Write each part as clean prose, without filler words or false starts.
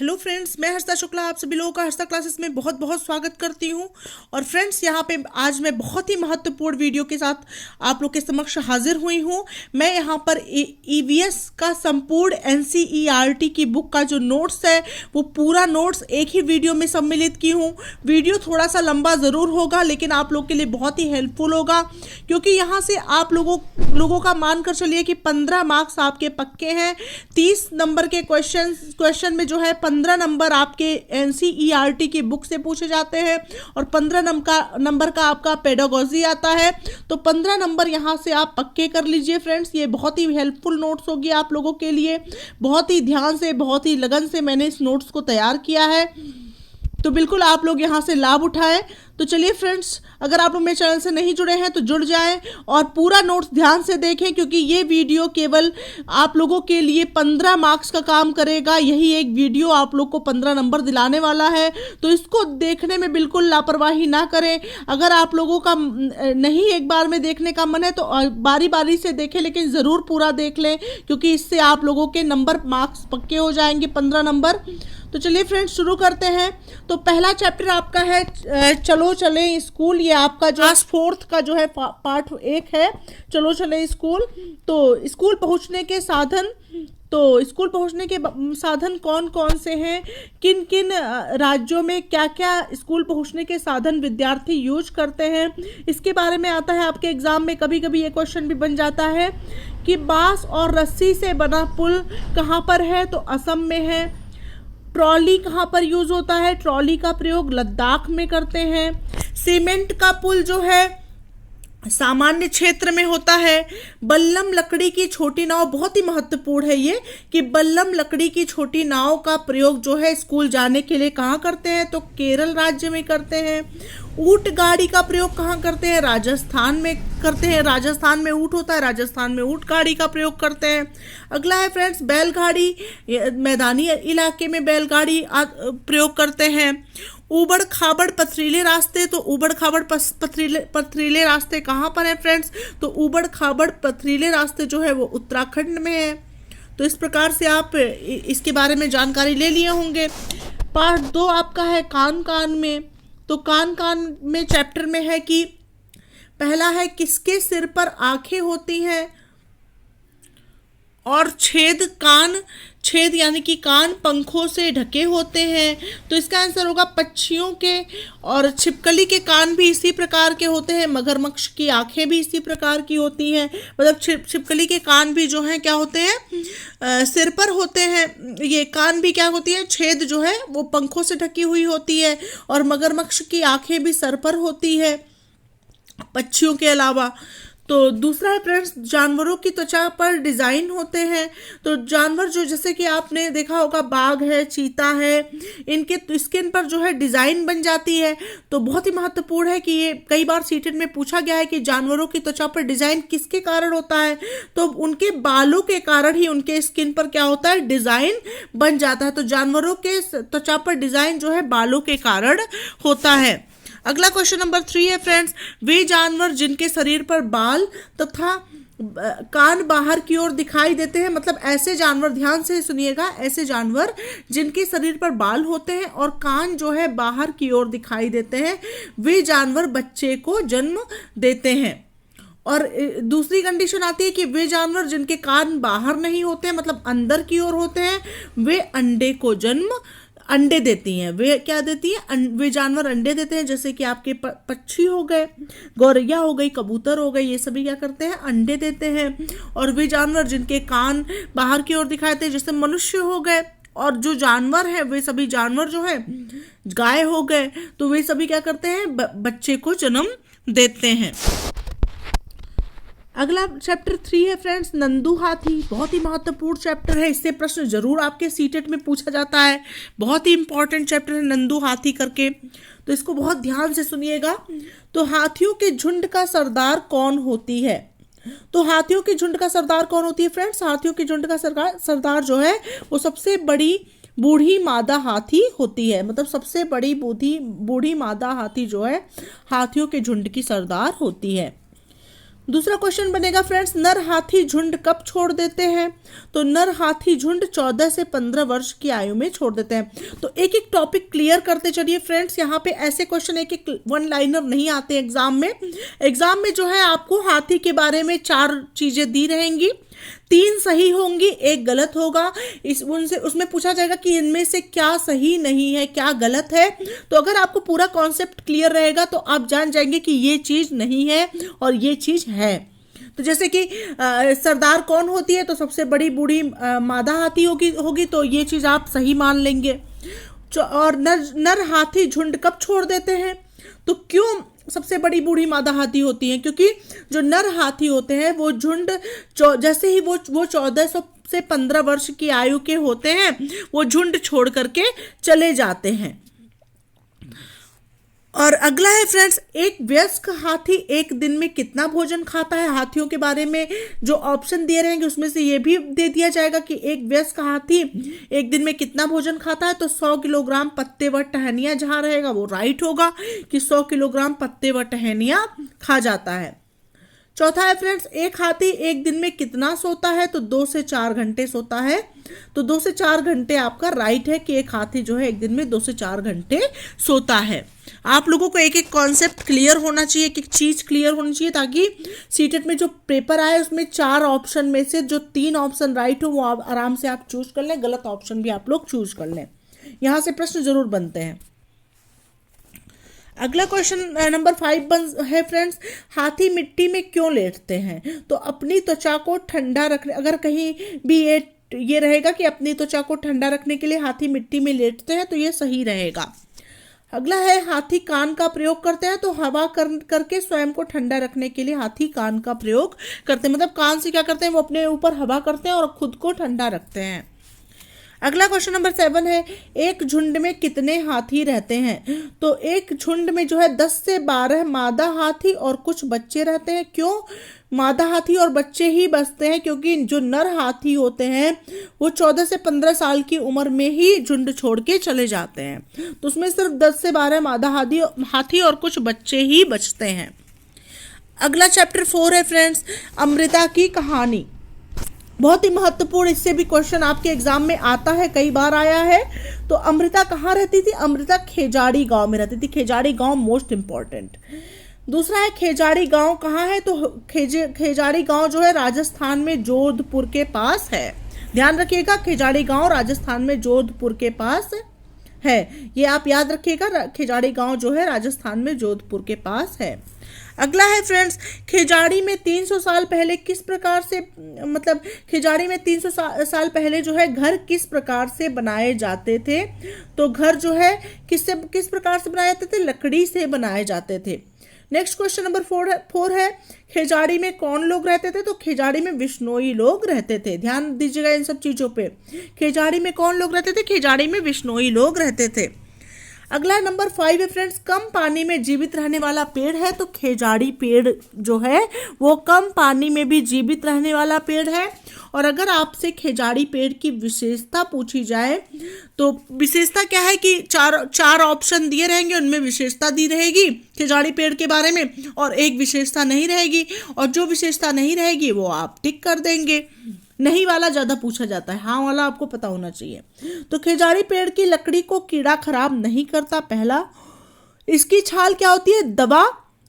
Hello friends, मैं हर्षदा शुक्ला आप सभी लोगों का हर्षदा क्लासेस में बहुत बहुत स्वागत करती हूं। और फ्रेंड्स, यहां पे आज मैं बहुत ही महत्वपूर्ण वीडियो के साथ आप लोग के समक्ष हाजिर हुई हूं। मैं यहां पर ईवीएस का संपूर्ण एनसीईआरटी की बुक का जो नोट्स है वो पूरा नोट्स एक ही वीडियो में सम्मिलित की हूँ। वीडियो थोड़ा सा लंबा ज़रूर होगा लेकिन आप लोग के लिए बहुत ही हेल्पफुल होगा, क्योंकि यहाँ से आप लोगों का मानकर चलिए कि 15 मार्क्स आपके पक्के हैं। 30 नंबर के क्वेश्चन में जो है 15 नंबर आपके एनसीईआरटी की बुक से पूछे जाते हैं और 15 नंबर का आपका पेडागोजी आता है। तो 15 नंबर यहाँ से आप पक्के कर लीजिए फ्रेंड्स। ये बहुत ही हेल्पफुल नोट्स होगी आप लोगों के लिए। बहुत ही ध्यान से, बहुत ही लगन से मैंने इस नोट्स को तैयार किया है, तो बिल्कुल आप लोग यहाँ से लाभ उठाएं। तो चलिए फ्रेंड्स, अगर आप लोग मेरे चैनल से नहीं जुड़े हैं तो जुड़ जाएं और पूरा नोट्स ध्यान से देखें, क्योंकि ये वीडियो केवल आप लोगों के लिए 15 मार्क्स का काम करेगा। यही एक वीडियो आप लोग को 15 नंबर दिलाने वाला है, तो इसको देखने में बिल्कुल लापरवाही ना करें। अगर आप लोगों का नहीं एक बार में देखने का मन है तो बारी बारी से देखें, लेकिन ज़रूर पूरा देख लें, क्योंकि इससे आप लोगों के मार्क्स पक्के हो जाएंगे, 15 नंबर। तो चलिए फ्रेंड्स, शुरू करते हैं। तो पहला चैप्टर आपका है चलो चलें स्कूल। ये आपका जो क्लास 4th का जो है पार्ट 1 है, चलो चलें स्कूल। तो स्कूल पहुंचने के साधन, कौन कौन से हैं, किन किन राज्यों में क्या क्या स्कूल पहुंचने के साधन विद्यार्थी यूज करते हैं, इसके बारे में आता है आपके एग्जाम में। कभी कभी ये क्वेश्चन भी बन जाता है कि बांस और रस्सी से बना पुल कहाँ पर है, तो असम में है। ट्रॉली कहाँ पर यूज होता है, ट्रॉली का प्रयोग लद्दाख में करते हैं। सीमेंट का पुल जो है सामान्य क्षेत्र में होता है। बल्लम लकड़ी की छोटी नाव, बहुत ही महत्वपूर्ण है ये कि बल्लम लकड़ी की छोटी नाव का प्रयोग जो है स्कूल जाने के लिए कहाँ करते हैं, तो केरल राज्य में करते हैं। ऊंट गाड़ी का प्रयोग कहाँ करते हैं, राजस्थान में करते हैं। राजस्थान में ऊंट होता है, राजस्थान में ऊंट गाड़ी का प्रयोग करते हैं। अगला है फ्रेंड्स बैलगाड़ी, मैदानी इलाके में बैलगाड़ी प्रयोग करते हैं। ऊबड़ खाबड़ पथरीले रास्ते, तो ऊबड़ खाबड़ पथरीले रास्ते कहाँ पर है फ्रेंड्स, तो ऊबड़ खाबड़ पथरीले रास्ते जो है वो उत्तराखंड में है। तो इस प्रकार से आप इसके बारे में जानकारी ले लिए होंगे। पार्ट 2 आपका है कान कान में। तो कान कान में चैप्टर में है कि पहला है किसके सिर पर आंखें होती हैं, और छेद यानी कि कान पंखों से ढके होते हैं। तो इसका आंसर होगा पक्षियों के। और छिपकली के कान भी इसी प्रकार के होते हैं। मगरमच्छ की आंखें भी इसी प्रकार की होती हैं। मतलब छिपकली के कान भी जो हैं क्या होते हैं, सिर पर होते हैं। ये कान भी क्या होती है, छेद जो है वो पंखों से ढकी हुई होती है। और मगरमच्छ की आंखें भी सर पर होती है पक्षियों के अलावा। तो दूसरा है फ्रेंड्स जानवरों की त्वचा पर डिज़ाइन होते हैं। तो जानवर जो, जैसे कि आपने देखा होगा बाघ है, चीता है, इनके स्किन पर जो है डिज़ाइन बन जाती है। तो बहुत ही महत्वपूर्ण है कि ये कई बार सीटेट में पूछा गया है कि जानवरों की त्वचा पर डिज़ाइन किसके कारण होता है, तो उनके बालों के कारण ही उनके स्किन पर क्या होता है, डिज़ाइन बन जाता है। तो जानवरों के त्वचा पर डिज़ाइन जो है बालों के कारण होता है। अगला क्वेश्चन नंबर 3 है फ्रेंड्स, वे जानवर जिनके शरीर पर बाल तथा कान बाहर की ओर दिखाई देते हैं। मतलब ऐसे जानवर, ध्यान से सुनिएगा, ऐसे जानवर जिनके शरीर पर बाल होते हैं और कान जो है बाहर की ओर दिखाई देते हैं, वे जानवर बच्चे को जन्म देते हैं। और दूसरी कंडीशन आती है कि वे जानवर जिनके कान बाहर नहीं होते हैं, मतलब अंदर की ओर होते हैं, वे अंडे देती हैं। वे क्या देती हैं, वे जानवर अंडे देते हैं। जैसे कि आपके पक्षी हो गए, गौरैया हो गई, कबूतर हो गए, ये सभी क्या करते हैं, अंडे देते हैं। और वे जानवर जिनके कान बाहर की ओर दिखाते हैं, जैसे मनुष्य हो गए। और जो जानवर है, वे सभी जानवर जो है, गाय हो गए, तो वे सभी क्या करते हैं, बच्चे को जन्म देते हैं। अगला चैप्टर 3 है फ्रेंड्स नंदू हाथी। बहुत ही महत्वपूर्ण चैप्टर है, इससे प्रश्न जरूर आपके सीटेट में पूछा जाता है। बहुत ही इंपॉर्टेंट चैप्टर है नंदू हाथी करके, तो इसको बहुत ध्यान से सुनिएगा। तो हाथियों के झुंड का सरदार कौन होती है, तो हाथियों के झुंड का सरदार कौन होती है फ्रेंड्स, हाथियों के झुंड का सरदार जो है वो सबसे बड़ी बूढ़ी मादा हाथी होती है। मतलब सबसे बड़ी बूढ़ी मादा हाथी जो है हाथियों के झुंड की सरदार होती है। दूसरा क्वेश्चन बनेगा फ्रेंड्स, नर हाथी झुंड कब छोड़ देते हैं? तो नर हाथी झुंड 14 से 15 वर्ष की आयु में छोड़ देते हैं। तो एक एक टॉपिक क्लियर करते चलिए फ्रेंड्स। यहाँ पे ऐसे क्वेश्चन एक एक वन लाइनर नहीं आते एग्जाम में। एग्जाम में जो है आपको हाथी के बारे में 4 चीजें दी रहेंगी, 3 सही होंगी, 1 गलत होगा। उसमें पूछा जाएगा कि इनमें से क्या सही नहीं है, क्या गलत है। तो अगर आपको पूरा कॉन्सेप्ट क्लियर रहेगा तो आप जान जाएंगे कि ये चीज नहीं है और ये चीज है। तो जैसे कि सरदार कौन होती है? तो सबसे बड़ी बूढ़ी मादा हाथी होगी, तो ये चीज आप सही मान लेंगे। और नर हाथी झुंड कब छोड़ देते हैं? तो क्यों सबसे बड़ी बूढ़ी मादा हाथी होती है? क्योंकि जो नर हाथी होते हैं वो झुंड जैसे ही वो 1400 से 15 वर्ष की आयु के होते हैं, वो झुंड छोड़ करके चले जाते हैं। और अगला है फ्रेंड्स, एक वयस्क हाथी एक दिन में कितना भोजन खाता है? हाथियों के बारे में जो ऑप्शन दिए रहेंगे उसमें से ये भी दे दिया जाएगा कि एक वयस्क हाथी एक दिन में कितना भोजन खाता है। तो 100 किलोग्राम पत्ते व टहनियाँ, जहाँ रहेगा वो राइट होगा कि 100 किलोग्राम पत्ते व टहनियाँ खा जाता है। चौथा है फ्रेंड्स, एक हाथी एक दिन में कितना सोता है? तो 2 से 4 घंटे सोता है। तो 2 से 4 घंटे आपका राइट है कि एक हाथी जो है एक दिन में 2 से 4 घंटे सोता है। आप लोगों को एक एक कॉन्सेप्ट क्लियर होना चाहिए, एक एक चीज क्लियर होनी चाहिए, ताकि सीटेट में जो पेपर आए उसमें 4 ऑप्शन में से जो 3 ऑप्शन राइट हो वो आप आराम से आप चूज कर लें, गलत ऑप्शन भी आप लोग चूज कर लें। यहां से प्रश्न जरूर बनते हैं। अगला क्वेश्चन नंबर 5 है फ्रेंड्स, हाथी मिट्टी में क्यों लेटते हैं? तो अपनी त्वचा को ठंडा रखने, अगर कहीं भी ये रहेगा कि अपनी त्वचा को ठंडा रखने के लिए हाथी मिट्टी में लेटते हैं, तो ये सही रहेगा। अगला है, हाथी कान का प्रयोग करते हैं। तो हवा करके स्वयं को ठंडा रखने के लिए हाथी कान का प्रयोग करते हैं, मतलब कान से क्या करते हैं, वो अपने ऊपर हवा करते हैं और खुद को ठंडा रखते हैं। अगला क्वेश्चन नंबर 7 है, एक झुंड में कितने हाथी रहते हैं? तो एक झुंड में जो है 10 से 12 मादा हाथी और कुछ बच्चे रहते हैं। क्यों मादा हाथी और बच्चे ही बचते हैं? क्योंकि जो नर हाथी होते हैं वो 14 से 15 साल की उम्र में ही झुंड छोड़ के चले जाते हैं। तो उसमें सिर्फ 10 से 12 मादा हाथी और कुछ बच्चे ही बचते हैं। अगला चैप्टर 4 है फ्रेंड्स, अमृता की कहानी। बहुत ही महत्वपूर्ण, इससे भी क्वेश्चन आपके एग्जाम में आता है, कई बार आया है। तो अमृता कहाँ रहती थी? अमृता खेजाड़ी गांव में रहती थी। खेजाड़ी गांव मोस्ट इंपॉर्टेंट। दूसरा है, खेजाड़ी गांव कहाँ है? तो खेजाड़ी गांव जो है राजस्थान में जोधपुर के पास है। ध्यान रखिएगा, खेजाड़ी गांव राजस्थान में जोधपुर के पास है, ये आप याद रखिएगा। खेजाड़ी गांव जो है राजस्थान में जोधपुर के पास है। अगला है फ्रेंड्स, खेजाड़ी में 300 साल पहले किस प्रकार से, मतलब खेजाड़ी में 300 साल पहले जो है घर किस प्रकार से बनाए जाते थे? तो घर जो है किस प्रकार से बनाए जाते थे? लकड़ी से बनाए जाते थे। नेक्स्ट क्वेश्चन नंबर 4 है, खेजाड़ी में कौन लोग रहते थे? तो खेजाड़ी में विश्नोई लोग रहते थे। ध्यान दीजिएगा इन सब चीजों पे। खेजाड़ी में कौन लोग रहते थे? खेजाड़ी में विश्नोई लोग रहते थे। अगला नंबर 5 है फ्रेंड्स, कम पानी में जीवित रहने वाला पेड़ है। तो खेजाड़ी पेड़ जो है वो कम पानी में भी जीवित रहने वाला पेड़ है। और अगर आपसे खेजाड़ी पेड़ की विशेषता पूछी जाए तो विशेषता क्या है कि चार ऑप्शन दिए रहेंगे, उनमें विशेषता दी रहेगी खेजाड़ी पेड़ के बारे में, और एक विशेषता नहीं रहेगी। और जो विशेषता नहीं रहेगी वो आप टिक कर देंगे। नहीं वाला ज्यादा पूछा जाता है, हाँ वाला आपको पता होना चाहिए। तो खेजाड़ी पेड़ की लकड़ी को कीड़ा खराब नहीं करता। पहला, इसकी छाल क्या होती है? दवा,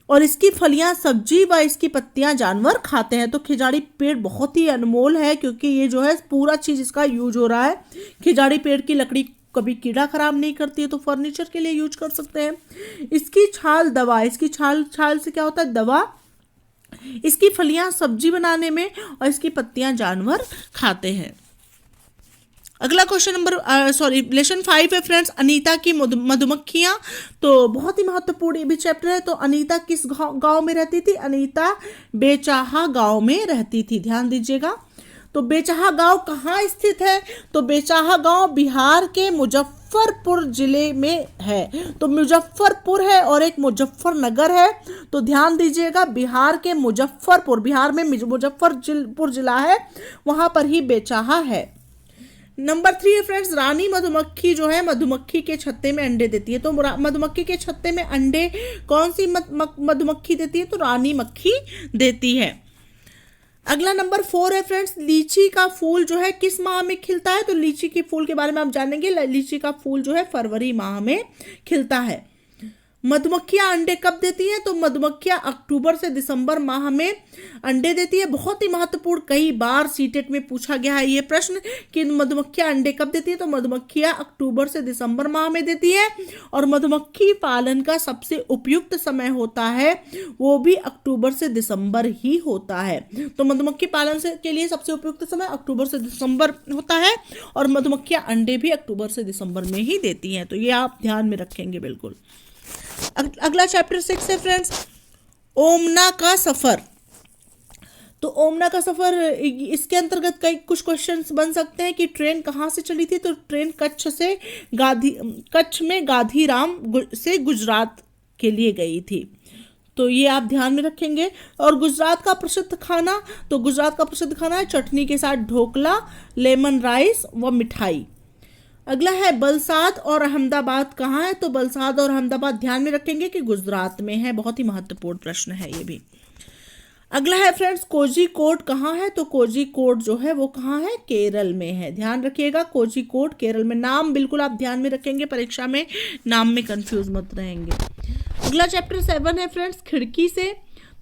और इसकी फलियां सब्जी व इसकी पत्तियां जानवर खाते हैं। तो खेजाड़ी पेड़ बहुत ही अनमोल है, क्योंकि ये जो है पूरा चीज इसका यूज हो रहा है। खेजाड़ी पेड़ की लकड़ी कभी कीड़ा खराब नहीं करती है, तो फर्नीचर के लिए यूज कर सकते हैं। इसकी छाल दवा, इसकी छाल से क्या होता है? दवा। इसकी फलियां सब्जी बनाने में और इसकी पत्तियां जानवर खाते हैं। अगला क्वेश्चन नंबर लेसन 5 है फ्रेंड्स, अनीता की मधुमक्खियां। तो बहुत ही महत्वपूर्ण ये भी चैप्टर है। तो अनीता किस गांव में रहती थी? अनीता बेचाहा गांव में रहती थी। ध्यान दीजिएगा। तो बेचाहा गांव कहाँ स्थित है? तो बेचाहा गांव बिहार के मुजफ्फरपुर जिले में है। तो मुजफ्फरपुर है और एक मुजफ्फरनगर है। तो ध्यान दीजिएगा, बिहार के बिहार में मुजफ्फरपुर जिला है, वहां पर ही बेचाहा है। नंबर 3 है फ्रेंड्स, रानी मधुमक्खी जो है मधुमक्खी के छत्ते में अंडे देती है। तो मधुमक्खी के छत्ते में अंडे कौन सी मधुमक्खी देती है? तो रानी मक्खी देती है। अगला नंबर 4 है फ्रेंड्स, लीची का फूल जो है किस माह में खिलता है? तो लीची के फूल के बारे में आप जानेंगे। लीची का फूल जो है फरवरी माह में खिलता है। मधुमक्खियां अंडे कब देती हैं? तो मधुमक्खियां अक्टूबर से दिसंबर माह में अंडे देती है। बहुत ही महत्वपूर्ण, कई बार सीटेट में पूछा गया है ये प्रश्न कि मधुमक्खियां अंडे कब देती है? तो मधुमक्खियां अक्टूबर से दिसंबर माह में देती है। और मधुमक्खी पालन का सबसे उपयुक्त समय होता है वो भी अक्टूबर से दिसंबर ही होता है। तो मधुमक्खी पालन के लिए सबसे उपयुक्त समय अक्टूबर से दिसंबर होता है और मधुमक्खियां अंडे भी अक्टूबर से दिसंबर में ही देती हैं। तो ये आप ध्यान में रखेंगे बिल्कुल। अगला चैप्टर 6 है फ्रेंड्स, ओमना का सफर। तो ओमना का सफर, इसके अंतर्गत कई कुछ क्वेश्चंस बन सकते हैं कि ट्रेन कहाँ से चली थी? तो ट्रेन कच्छ में गांधीराम से गुजरात के लिए गई थी। तो ये आप ध्यान में रखेंगे। और गुजरात का प्रसिद्ध खाना, तो गुजरात का प्रसिद्ध खाना है चटनी के साथ ढोकला, लेमन राइस व मिठाई। अगला है बलसाद और अहमदाबाद कहाँ है? तो बलसाद और अहमदाबाद ध्यान में रखेंगे कि गुजरात में है। बहुत ही महत्वपूर्ण प्रश्न है ये भी। अगला है फ्रेंड्स, कोझीकोड कहाँ है? तो कोझीकोड जो है वो कहाँ है? केरल में है। ध्यान रखिएगा, कोझीकोड केरल में। नाम बिल्कुल आप ध्यान में रखेंगे, परीक्षा में नाम में कंफ्यूज मत रहेंगे। अगला चैप्टर 7 है फ्रेंड्स, खिड़की से।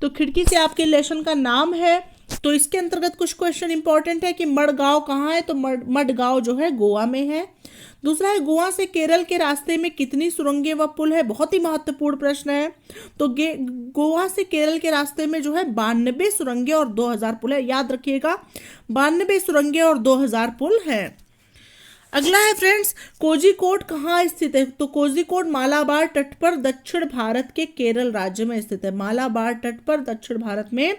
तो खिड़की से आपके लेसन का नाम है। तो इसके अंतर्गत कुछ क्वेश्चन इंपॉर्टेंट है कि मडगांव कहाँ है? तो मडगांव जो है गोवा में है। दूसरा है, गोवा से केरल के रास्ते में कितनी सुरंगें व पुल है? बहुत ही महत्वपूर्ण प्रश्न है। तो गोवा से केरल के रास्ते में जो है 92 सुरंगें और 2000 पुल है। याद रखिएगा, 92 सुरंगें और 2000 पुल है। अगला है फ्रेंड्स, कोझीकोड कहाँ स्थित है? तो कोझीकोड मालाबार तट पर दक्षिण भारत के केरल राज्य में स्थित है। मालाबार तट पर दक्षिण भारत में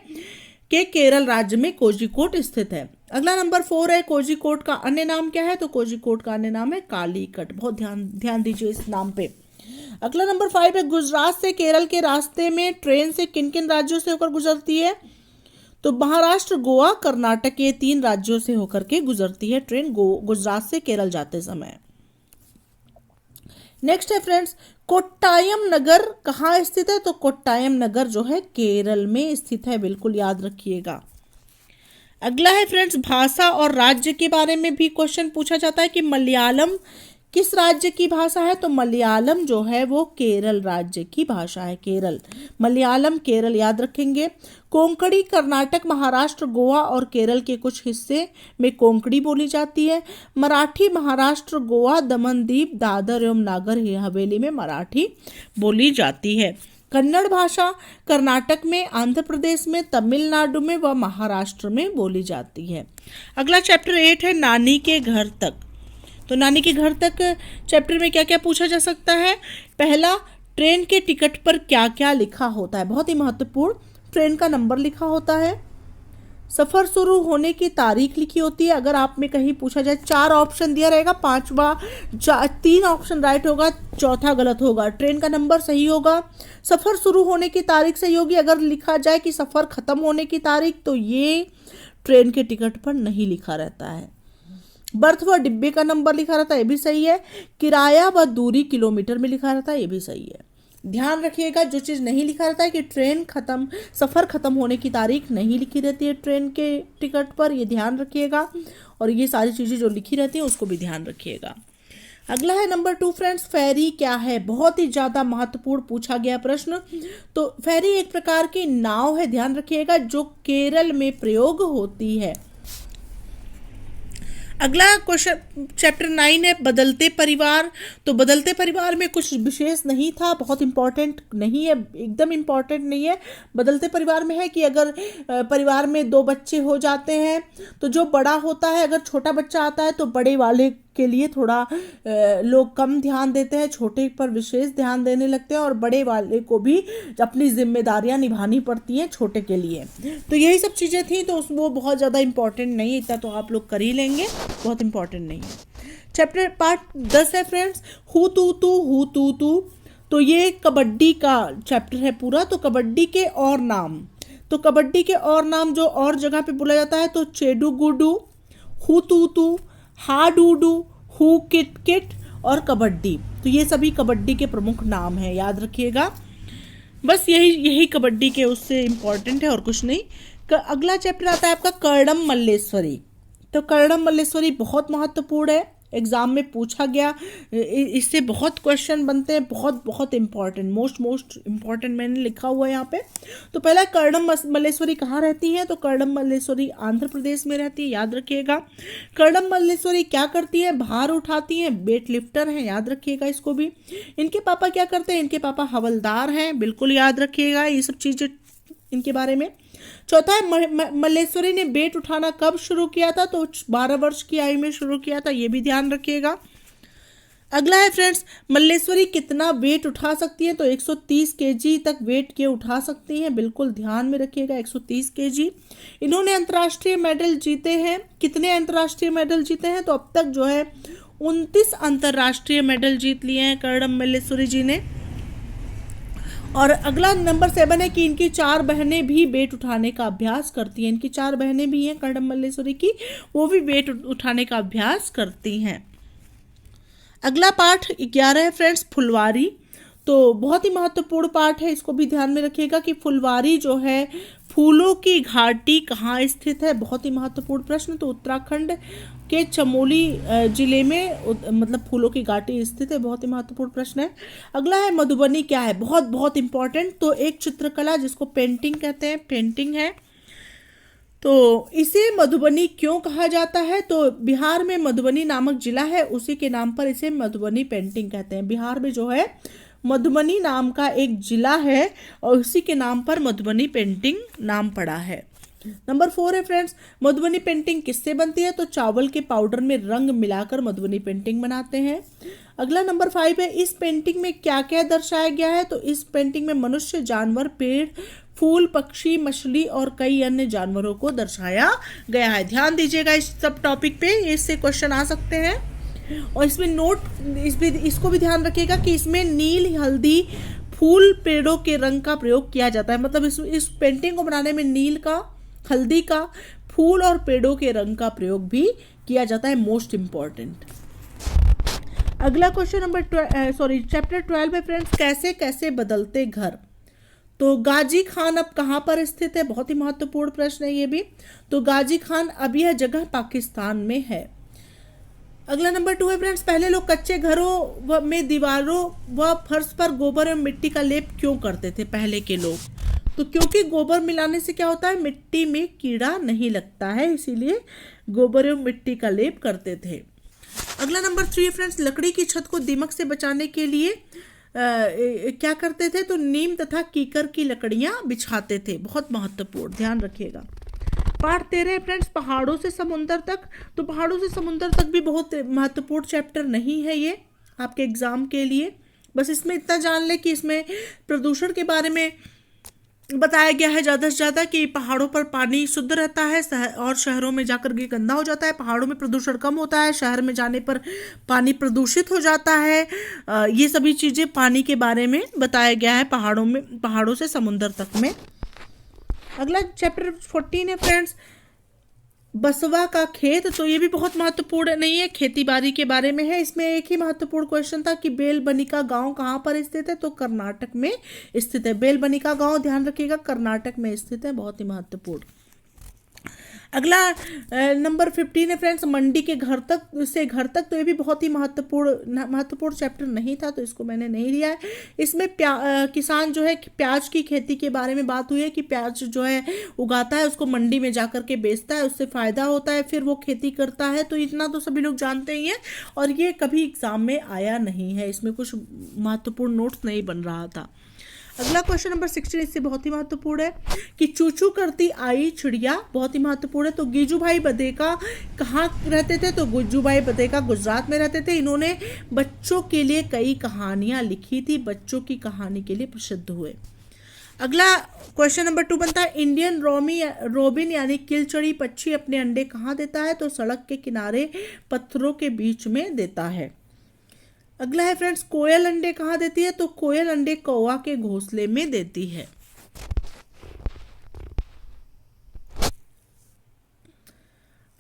के केरल राज्य में कोझीकोड स्थित है। अगला नंबर 4 है, कोझीकोड का अन्य नाम क्या है? तो कोझीकोड का अन्य नाम है कालीकट। बहुत ध्यान दीजिए इस नाम पे। अगला नंबर 5 है, गुजरात से केरल के रास्ते में ट्रेन से किन किन राज्यों से होकर गुजरती है? तो महाराष्ट्र, गोवा, कर्नाटक, ये 3 राज्यों से होकर के गुजरती है ट्रेन गुजरात से केरल जाते समय। नेक्स्ट है फ्रेंड्स, कोट्टायम नगर कहाँ स्थित है? तो कोट्टायम नगर जो है केरल में स्थित है। बिल्कुल याद रखिएगा। अगला है फ्रेंड्स, भाषा और राज्य के बारे में भी क्वेश्चन पूछा जाता है कि मलयालम किस राज्य की भाषा है? तो मलयालम जो है वो केरल राज्य की भाषा है। केरल, मलयालम केरल याद रखेंगे। कोंकणी कर्नाटक, महाराष्ट्र, गोवा और केरल के कुछ हिस्से में कोंकणी बोली जाती है। मराठी महाराष्ट्र, गोवा, दमन दीव, दादर एवं नागर हवेली में मराठी बोली जाती है। कन्नड़ भाषा कर्नाटक में, आंध्र प्रदेश में, तमिलनाडु में व महाराष्ट्र में बोली जाती है। अगला चैप्टर 8 है, नानी के घर तक। तो नानी के घर तक चैप्टर में क्या क्या पूछा जा सकता है? पहला, ट्रेन के टिकट पर क्या क्या लिखा होता है? बहुत ही महत्वपूर्ण, ट्रेन का नंबर लिखा होता है, सफर शुरू होने की तारीख लिखी होती है। अगर आप में कहीं पूछा जाए, 4 ऑप्शन दिया रहेगा, 3 ऑप्शन राइट होगा, चौथा गलत होगा। ट्रेन का नंबर सही होगा, सफर शुरू होने की तारीख सही होगी। अगर लिखा जाए कि सफर खत्म होने की तारीख, तो ये ट्रेन के टिकट पर नहीं लिखा रहता है। बर्थ व डिब्बे का नंबर लिखा रहता है, ये भी सही है। किराया व दूरी किलोमीटर में लिखा रहता है, ये भी सही है। ध्यान रखिएगा, जो चीज़ नहीं लिखा रहता है कि सफ़र खत्म होने की तारीख नहीं लिखी रहती है ट्रेन के टिकट पर, ये ध्यान रखिएगा। और ये सारी चीज़ें जो लिखी रहती हैं उसको भी ध्यान रखिएगा। अगला है नंबर 2 फ्रेंड्स, फेरी क्या है? बहुत ही ज़्यादा महत्वपूर्ण पूछा गया प्रश्न। तो फेरी एक प्रकार की नाव है, ध्यान रखिएगा, जो केरल में प्रयोग होती है। अगला क्वेश्चन चैप्टर 9 है, बदलते परिवार। तो बदलते परिवार में कुछ विशेष नहीं था, बहुत इंपॉर्टेंट नहीं है, एकदम इंपॉर्टेंट नहीं है। बदलते परिवार में है कि अगर परिवार में 2 बच्चे हो जाते हैं तो जो बड़ा होता है, अगर छोटा बच्चा आता है तो बड़े वाले के लिए थोड़ा लोग कम ध्यान देते हैं, छोटे पर विशेष ध्यान देने लगते हैं, और बड़े वाले को भी अपनी जिम्मेदारियां निभानी पड़ती हैं छोटे के लिए। तो यही सब चीज़ें थी, तो वो बहुत ज़्यादा इंपॉर्टेंट नहीं है, इतना तो आप लोग कर ही लेंगे, बहुत इंपॉर्टेंट नहीं है। चैप्टर पार्ट 10 है फ्रेंड्स, हु तू तू। तो ये कबड्डी का चैप्टर है पूरा। तो कबड्डी के और नाम, तो कबड्डी के और नाम जो और जगह पे बोला जाता है, तो चेडू गुडू, हु तू, हाडूडू, हु किट किट और कबड्डी। तो ये सभी कबड्डी के प्रमुख नाम हैं, याद रखिएगा। बस यही यही कबड्डी के उससे इम्पोर्टेंट है और कुछ नहीं। अगला चैप्टर आता है आपका कर्णम मल्लेश्वरी। तो कर्णम मल्लेश्वरी बहुत महत्वपूर्ण है, एग्जाम में पूछा गया, इससे बहुत क्वेश्चन बनते हैं, बहुत बहुत इंपॉर्टेंट, मोस्ट इंपॉर्टेंट मैंने लिखा हुआ है यहाँ पे। तो पहला कर्णम मल्लेश्वरी कहाँ रहती है? तो कर्णम मल्लेश्वरी आंध्र प्रदेश में रहती है, याद रखिएगा। कर्णम मल्लेश्वरी क्या करती है? भार उठाती हैं, वेट लिफ्टर हैं, याद रखिएगा इसको भी। इनके पापा क्या करते हैं? इनके पापा हवलदार हैं, बिल्कुल याद रखिएगा ये सब चीज़ें इनके बारे में। चौथा है मल्लेश्वरी ने वेट उठाना कब शुरू किया था? तो 12 वर्ष की आयु में शुरू किया था, ये भी ध्यान रखिएगा। अगला है फ्रेंड्स, मल्लेश्वरी कितना वेट उठा सकती है? तो 130 केजी तक वेट के उठा सकती हैं, बिल्कुल ध्यान में रखिएगा, 130 केजी। इन्होंने अंतर्राष्ट्रीय मेडल जीते हैं, कितने अंतर्राष्ट्रीय मेडल जीते हैं? तो अब तक जो है 29 अंतर्राष्ट्रीय मेडल जीत लिए हैं कर्णम मल्लेश्वरी जी ने। और अगला नंबर 7 है कि इनकी 4 बहनें भी वेट उठाने का अभ्यास करती हैं। इनकी 4 बहनें भी हैं कर्णम मल्लेश्वरी की, वो भी वेट उठाने का अभ्यास करती हैं। अगला पाठ 11 है फ्रेंड्स, फुलवारी। तो बहुत ही महत्वपूर्ण पाठ है, इसको भी ध्यान में रखिएगा कि फुलवारी जो है फूलों की घाटी कहाँ स्थित है, बहुत ही महत्वपूर्ण प्रश्न। तो उत्तराखंड के चमोली जिले में मतलब फूलों की घाटी स्थित है, बहुत ही महत्वपूर्ण प्रश्न है। अगला है मधुबनी क्या है, बहुत बहुत इंपॉर्टेंट। तो एक चित्रकला जिसको पेंटिंग कहते हैं, पेंटिंग है। तो इसे मधुबनी क्यों कहा जाता है? तो बिहार में मधुबनी नामक जिला है, उसी के नाम पर इसे मधुबनी पेंटिंग कहते हैं। बिहार में जो है मधुबनी नाम का एक जिला है और उसी के नाम पर मधुबनी पेंटिंग नाम पड़ा है। नंबर 4 है फ्रेंड्स, मधुबनी पेंटिंग किससे बनती है? तो चावल के पाउडर में रंग मिलाकर मधुबनी पेंटिंग बनाते हैं। अगला नंबर 5 है, इस पेंटिंग में क्या क्या दर्शाया गया है? तो इस पेंटिंग में मनुष्य, जानवर, पेड़, फूल, पक्षी, मछली और कई अन्य जानवरों को दर्शाया गया है। ध्यान दीजिएगा इस सब टॉपिक पे, इससे क्वेश्चन आ सकते हैं। और इसमें इसको भी ध्यान रखिएगा कि इसमें नील, हल्दी, फूल, पेड़ों के रंग का प्रयोग किया जाता है। मतलब इस पेंटिंग को बनाने में नील का, हल्दी का, फूल और पेड़ों के रंग का प्रयोग भी किया जाता है, मोस्ट इंपॉर्टेंट। अगला क्वेश्चन नंबर चैप्टर 12 है फ्रेंड्स, कैसे कैसे बदलते घर। तो गाजी खान अब कहाँ पर स्थित है? बहुत ही महत्वपूर्ण प्रश्न है ये भी। तो गाजी खान अब यह जगह पाकिस्तान में है। अगला नंबर 2 है फ्रेंड्स, पहले लोग कच्चे घरों में दीवारों व फर्श पर गोबर एवं मिट्टी का लेप क्यों करते थे पहले के लोग? तो क्योंकि गोबर मिलाने से क्या होता है, मिट्टी में कीड़ा नहीं लगता है, इसीलिए गोबर एवं मिट्टी का लेप करते थे। अगला नंबर 3 है फ्रेंड्स, लकड़ी की छत को दीमक से बचाने के लिए क्या करते थे? तो नीम तथा कीकर की लकड़ियां बिछाते थे, बहुत महत्वपूर्ण, ध्यान रखिएगा। पार्ट 13 है फ्रेंड्स, पहाड़ों से समुंदर तक। तो पहाड़ों से समुंदर तक भी बहुत महत्वपूर्ण चैप्टर नहीं है ये आपके एग्जाम के लिए। बस इसमें इतना जान ले कि इसमें प्रदूषण के बारे में बताया गया है ज़्यादा से ज़्यादा कि पहाड़ों पर पानी शुद्ध रहता है और शहरों में जाकर के गंदा हो जाता है। पहाड़ों में प्रदूषण कम होता है, शहर में जाने पर पानी प्रदूषित हो जाता है। ये सभी चीज़ें पानी के बारे में बताया गया है पहाड़ों से समुंदर तक में। अगला चैप्टर 14 है फ्रेंड्स, बसवा का खेत। तो ये भी बहुत महत्वपूर्ण नहीं है, खेती बाड़ी के बारे में है। इसमें एक ही महत्वपूर्ण क्वेश्चन था कि बेलबनिका गांव कहाँ पर स्थित है? तो कर्नाटक में स्थित है। बेलबनिका गांव ध्यान रखिएगा, कर्नाटक में स्थित है, बहुत ही महत्वपूर्ण। अगला नंबर 15 है फ्रेंड्स, मंडी के घर तक। तो ये भी बहुत ही महत्वपूर्ण चैप्टर नहीं था, तो इसको मैंने नहीं लिया है। इसमें किसान जो है प्याज की खेती के बारे में बात हुई है कि प्याज जो है उगाता है, उसको मंडी में जाकर के बेचता है, उससे फायदा होता है, फिर वो खेती करता है। तो इतना तो सभी लोग जानते ही हैं और ये कभी एग्जाम में आया नहीं है, इसमें कुछ महत्वपूर्ण नोट्स नहीं बन रहा था। अगला क्वेश्चन नंबर 16 इससे बहुत ही महत्वपूर्ण है कि चूचू करती आई चिड़िया, बहुत ही महत्वपूर्ण है। तो गिजूभाई बदेका कहाँ रहते थे? तो गिजूभाई बदेका गुजरात में रहते थे। इन्होंने बच्चों के लिए कई कहानियां लिखी थी, बच्चों की कहानी के लिए प्रसिद्ध हुए। अगला क्वेश्चन नंबर 2 बनता है, इंडियन रोबिन यानी किलचड़ी पक्षी अपने अंडे कहाँ देता है? तो सड़क के किनारे पत्थरों के बीच में देता है। अगला है फ्रेंड्स, कोयल अंडे कहाँ देती है? तो कोयल अंडे कौवा के घोंसले में देती है।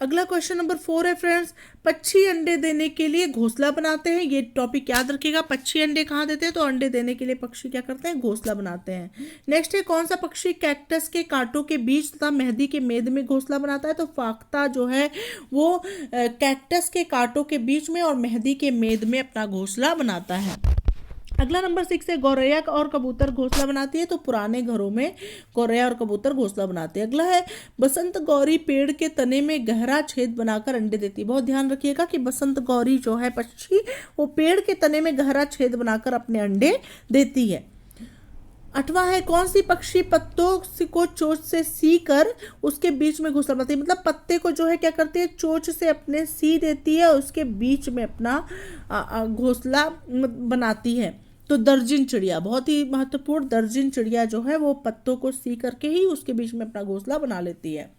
अगला क्वेश्चन नंबर 4 है फ्रेंड्स, पक्षी अंडे देने के लिए घोंसला बनाते हैं। ये टॉपिक याद रखिएगा, पक्षी अंडे कहाँ देते हैं, तो अंडे देने के लिए पक्षी क्या करते हैं, घोंसला बनाते हैं। नेक्स्ट है, कौन सा पक्षी कैक्टस के कांटों के बीच तथा मेहंदी के मेद में घोंसला बनाता है, तो फाख्ता जो है वो कैक्टस के कांटों के बीच में और मेहंदी के मेद में अपना घोंसला बनाता है। अगला नंबर 6 है, गौरैया और कबूतर घोंसला बनाती है, तो पुराने घरों में गौरैया और कबूतर घोंसला बनाते हैं। अगला है, बसंत गौरी पेड़ के तने में गहरा छेद बनाकर अंडे देती है। बहुत ध्यान रखिएगा कि बसंत गौरी जो है पक्षी, वो पेड़ के तने में गहरा छेद बनाकर अपने अंडे देती है। 8वां है, कौन सी पक्षी पत्तों को चोंच से सी कर उसके बीच में घोंसला बनाती है, मतलब पत्ते को जो है क्या करती है, चोंच से अपने सी देती है और उसके बीच में अपना घोंसला बनाती है। तो दर्जिन चिड़िया, बहुत ही महत्वपूर्ण, दर्जिन चिड़िया जो है वो पत्तों को सी करके ही उसके बीच में अपना घोंसला बना लेती है।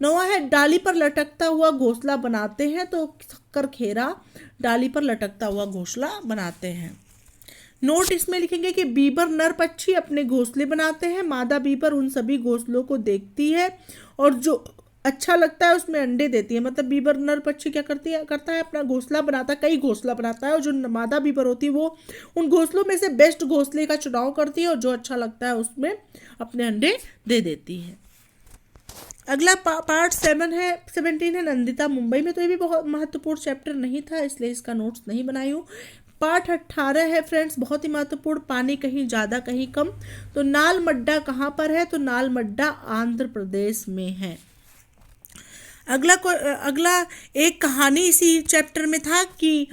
9वां है, डाली पर लटकता हुआ घोंसला बनाते हैं, तो शक्कर खेरा डाली पर लटकता हुआ घोंसला बनाते हैं। नोट इसमें लिखेंगे कि बीबर नर पक्षी अपने घोंसले बनाते हैं, मादा बीबर उन सभी घोंसलों को देखती है और जो अच्छा लगता है उसमें अंडे देती है। मतलब बीबर नर पक्षी क्या करता है, अपना घोंसला बनाता है, कई घोंसला बनाता है, और जो मादा बीबर होती है वो उन घोंसलों में से बेस्ट घोंसले का चुनाव करती है और जो अच्छा लगता है उसमें अपने अंडे दे देती है। अगला पार्ट 17 है, नंदिता मुंबई में, तो ये भी बहुत महत्वपूर्ण चैप्टर नहीं था इसलिए इसका नोट्स नहीं बनाई हूँ। पार्ट 18 है फ्रेंड्स, बहुत ही महत्वपूर्ण, पानी कहीं ज़्यादा कहीं कम, तो नाल मड्डा कहाँ पर है, तो नाल मड्डा आंध्र प्रदेश में है। अगला एक कहानी इसी चैप्टर में था कि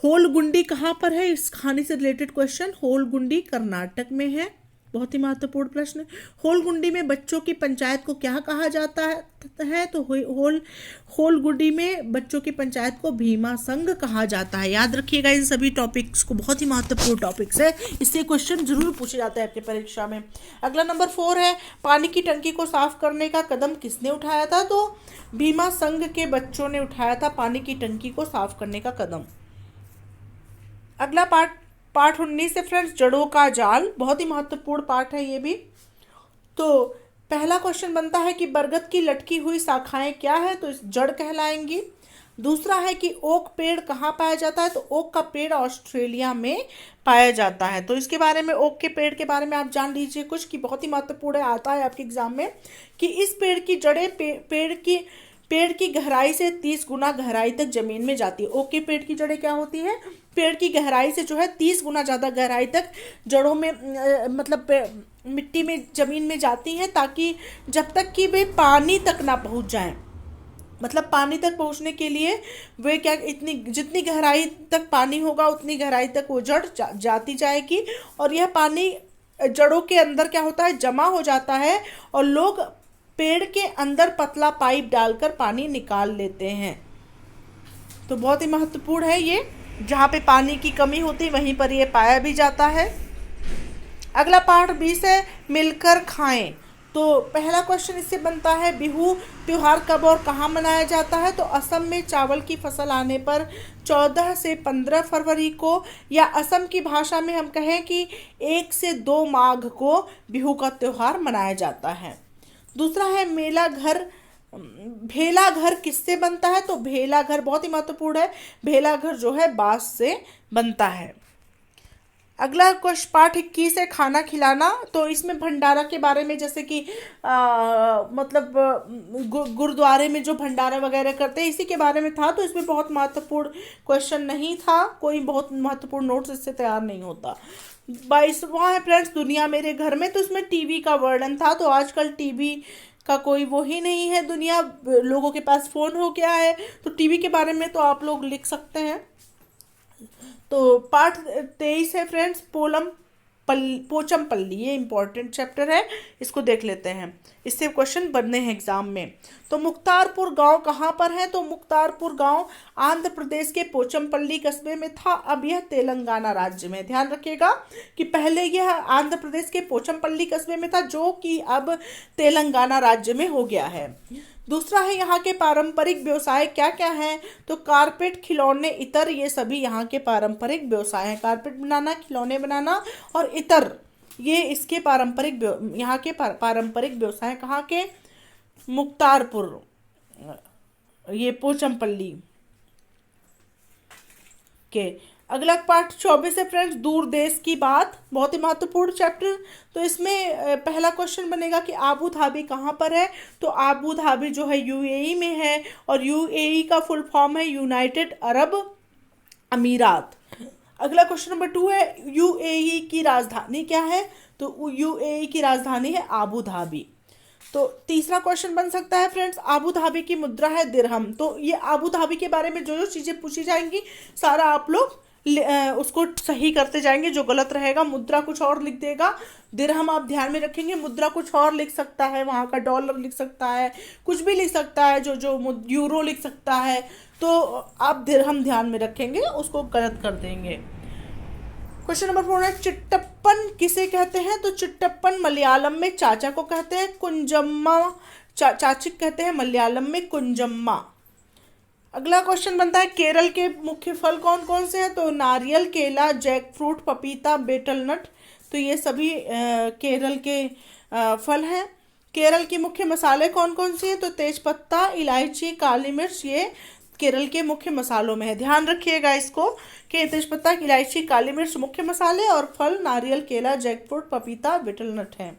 होलगुंडी कहाँ पर है, इस कहानी से रिलेटेड क्वेश्चन, होलगुंडी कर्नाटक में है, बहुत ही महत्वपूर्ण प्रश्न। होलगुंडी में बच्चों की पंचायत को क्या कहा जाता है, तो होलगुंडी में बच्चों की पंचायत को भीमा संघ कहा जाता है। याद रखिएगा इन सभी टॉपिक्स को, बहुत ही महत्वपूर्ण टॉपिक्स है, इससे क्वेश्चन जरूर पूछे जाते हैं आपकी परीक्षा में। अगला नंबर 4 है, पानी की टंकी को साफ करने का कदम किसने उठाया था, तो भीमा संघ के बच्चों ने उठाया था पानी की टंकी को साफ करने का कदम। अगला पार्ट 19 है फ्रेंड्स, जड़ों का जाल, बहुत ही महत्वपूर्ण पार्ट है ये भी। तो पहला क्वेश्चन बनता है कि बरगद की लटकी हुई शाखाएं क्या है, तो इस जड़ कहलाएंगी। दूसरा है कि ओक पेड़ कहाँ पाया जाता है, तो ओक का पेड़ ऑस्ट्रेलिया में पाया जाता है। तो इसके बारे में, ओक के पेड़ के बारे में आप जान लीजिए कुछ, कि बहुत ही महत्वपूर्ण है, आता है आपके एग्जाम में, कि इस पेड़ की जड़ें पेड़ की गहराई से 30 गुना गहराई तक जमीन में जाती है। ओक के पेड़ की जड़ें क्या होती है, पेड़ की गहराई से जो है 30 गुना ज़्यादा गहराई तक जड़ों में मतलब मिट्टी में, जमीन में जाती हैं, ताकि जब तक कि वे पानी तक ना पहुंच जाएं। मतलब पानी तक पहुंचने के लिए वे क्या, जितनी गहराई तक पानी होगा उतनी गहराई तक वो जड़ जाती जाएगी, और यह पानी जड़ों के अंदर क्या होता है, जमा हो जाता है, और लोग पेड़ के अंदर पतला पाइप डालकर पानी निकाल लेते हैं। तो बहुत ही महत्वपूर्ण है ये, जहाँ पे पानी की कमी होती है वहीं पर ये पाया भी जाता है। अगला पार्ट 20 है, मिलकर खाएं। तो पहला क्वेश्चन इससे बनता है, बिहू त्योहार कब और कहाँ मनाया जाता है, तो असम में चावल की फसल आने पर 14 से 15 फरवरी को, या असम की भाषा में हम कहें कि 1 से 2 माघ को बिहू का त्योहार मनाया जाता है। दूसरा है, भेला घर किससे बनता है, तो भेला घर बहुत ही महत्वपूर्ण है, भेला घर जो है बांस से बनता है। अगला क्वेश्चन पार्ट 21 है, खाना खिलाना। तो इसमें भंडारा के बारे में, जैसे कि मतलब गुरुद्वारे में जो भंडारा वगैरह करते हैं इसी के बारे में था, तो इसमें बहुत महत्वपूर्ण क्वेश्चन नहीं था, कोई बहुत महत्वपूर्ण नोट्स इससे तैयार नहीं होता। 22वां है फ्रेंड्स, दुनिया मेरे घर में। तो इसमें टीवी का वर्णन था, तो आजकल टीवी का कोई वो ही नहीं है, दुनिया लोगों के पास फ़ोन हो गया है, तो टीवी के बारे में तो आप लोग लिख सकते हैं। तो पार्ट 23 है फ्रेंड्स, पोचमपल्ली, ये इंपॉर्टेंट चैप्टर है, इसको देख लेते हैं, इससे क्वेश्चन बनने हैं एग्जाम में। तो मुख्तारपुर गांव कहाँ पर है, तो मुख्तारपुर गांव आंध्र प्रदेश के पोचमपल्ली कस्बे में था, अब यह तेलंगाना राज्य में। ध्यान रखिएगा कि पहले यह आंध्र प्रदेश के पोचमपल्ली कस्बे में था, जो कि अब तेलंगाना राज्य में हो गया है। दूसरा है, यहाँ के पारंपरिक व्यवसाय क्या क्या हैं, तो कारपेट, खिलौने, इतर, ये सभी यहाँ के पारंपरिक व्यवसाय हैं। कारपेट बनाना, खिलौने बनाना और इतर, ये इसके पारंपरिक, यहाँ के पारंपरिक व्यवसाय कहाँ के, मुख्तारपुर ये पोचमपल्ली के। अगला पार्ट 24 है फ्रेंड्स, दूर देश की बात, बहुत ही महत्वपूर्ण चैप्टर। तो इसमें पहला क्वेश्चन बनेगा कि आबू धाबी कहाँ पर है। तो आबू धाबी जो है यूएई में है, और यूएई का फुल फॉर्म है यूनाइटेड अरब अमीरात। अगला क्वेश्चन नंबर 2 है, यूएई की राजधानी क्या है। तो यूएई की राजधानी है आबू धाबी। तो तीसरा क्वेश्चन बन सकता है फ्रेंड्स, आबू धाबी की मुद्रा है दिरहम। तो ये आबू धाबी के बारे में जो जो चीज़ें पूछी जाएंगी सारा आप लोग उसको सही करते जाएंगे। जो गलत रहेगा मुद्रा कुछ और लिख देगा, दिरहम आप ध्यान में रखेंगे, मुद्रा कुछ और लिख सकता है, वहाँ का डॉलर लिख सकता है, कुछ भी लिख सकता है, जो जो यूरो लिख सकता है। तो आप दिरहम ध्यान में रखेंगे, उसको गलत कर देंगे। क्वेश्चन नंबर 4 है, चिट्टप्पन किसे कहते हैं। तो चिट्टप्पन मलयालम में चाचा को कहते हैं, कुंजम्मा चाची कहते हैं मलयालम में कुंजम्मा। अगला क्वेश्चन बनता है, केरल के मुख्य फल कौन कौन से हैं। तो नारियल, केला, जैक फ्रूट, पपीता, बेटल नट। तो ये सभी केरल के फल हैं। केरल के मुख्य मसाले कौन कौन से हैं। तो तेजपत्ता, इलायची, काली मिर्च, ये केरल के मुख्य मसालों में है। ध्यान रखिएगा इसको कि तेजपत्ता, इलायची, काली मिर्च मुख्य मसाले, और फल नारियल, केला, जैक फ्रूट, पपीता, बेटल नट है।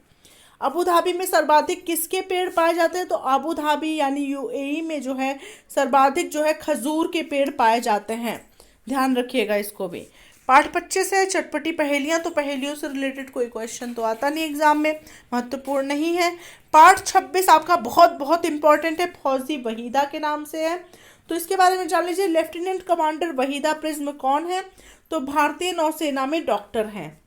अबू धाबी में सर्वाधिक किसके पेड़ पाए जाते हैं। तो अबू धाबी यानी यूएई में जो है सर्वाधिक जो है खजूर के पेड़ पाए जाते हैं। ध्यान रखिएगा इसको भी। पार्ट 25 है, चटपटी पहेलियां। तो पहेलियों से रिलेटेड कोई क्वेश्चन तो आता नहीं एग्जाम में, महत्वपूर्ण नहीं है। पार्ट 26 आपका बहुत बहुत इंपॉर्टेंट है, फौजी वहीदा के नाम से है। तो इसके बारे में जान लीजिए, लेफ्टिनेंट कमांडर वहीदा प्रिज्म कौन है। तो भारतीय नौसेना में डॉक्टर हैं।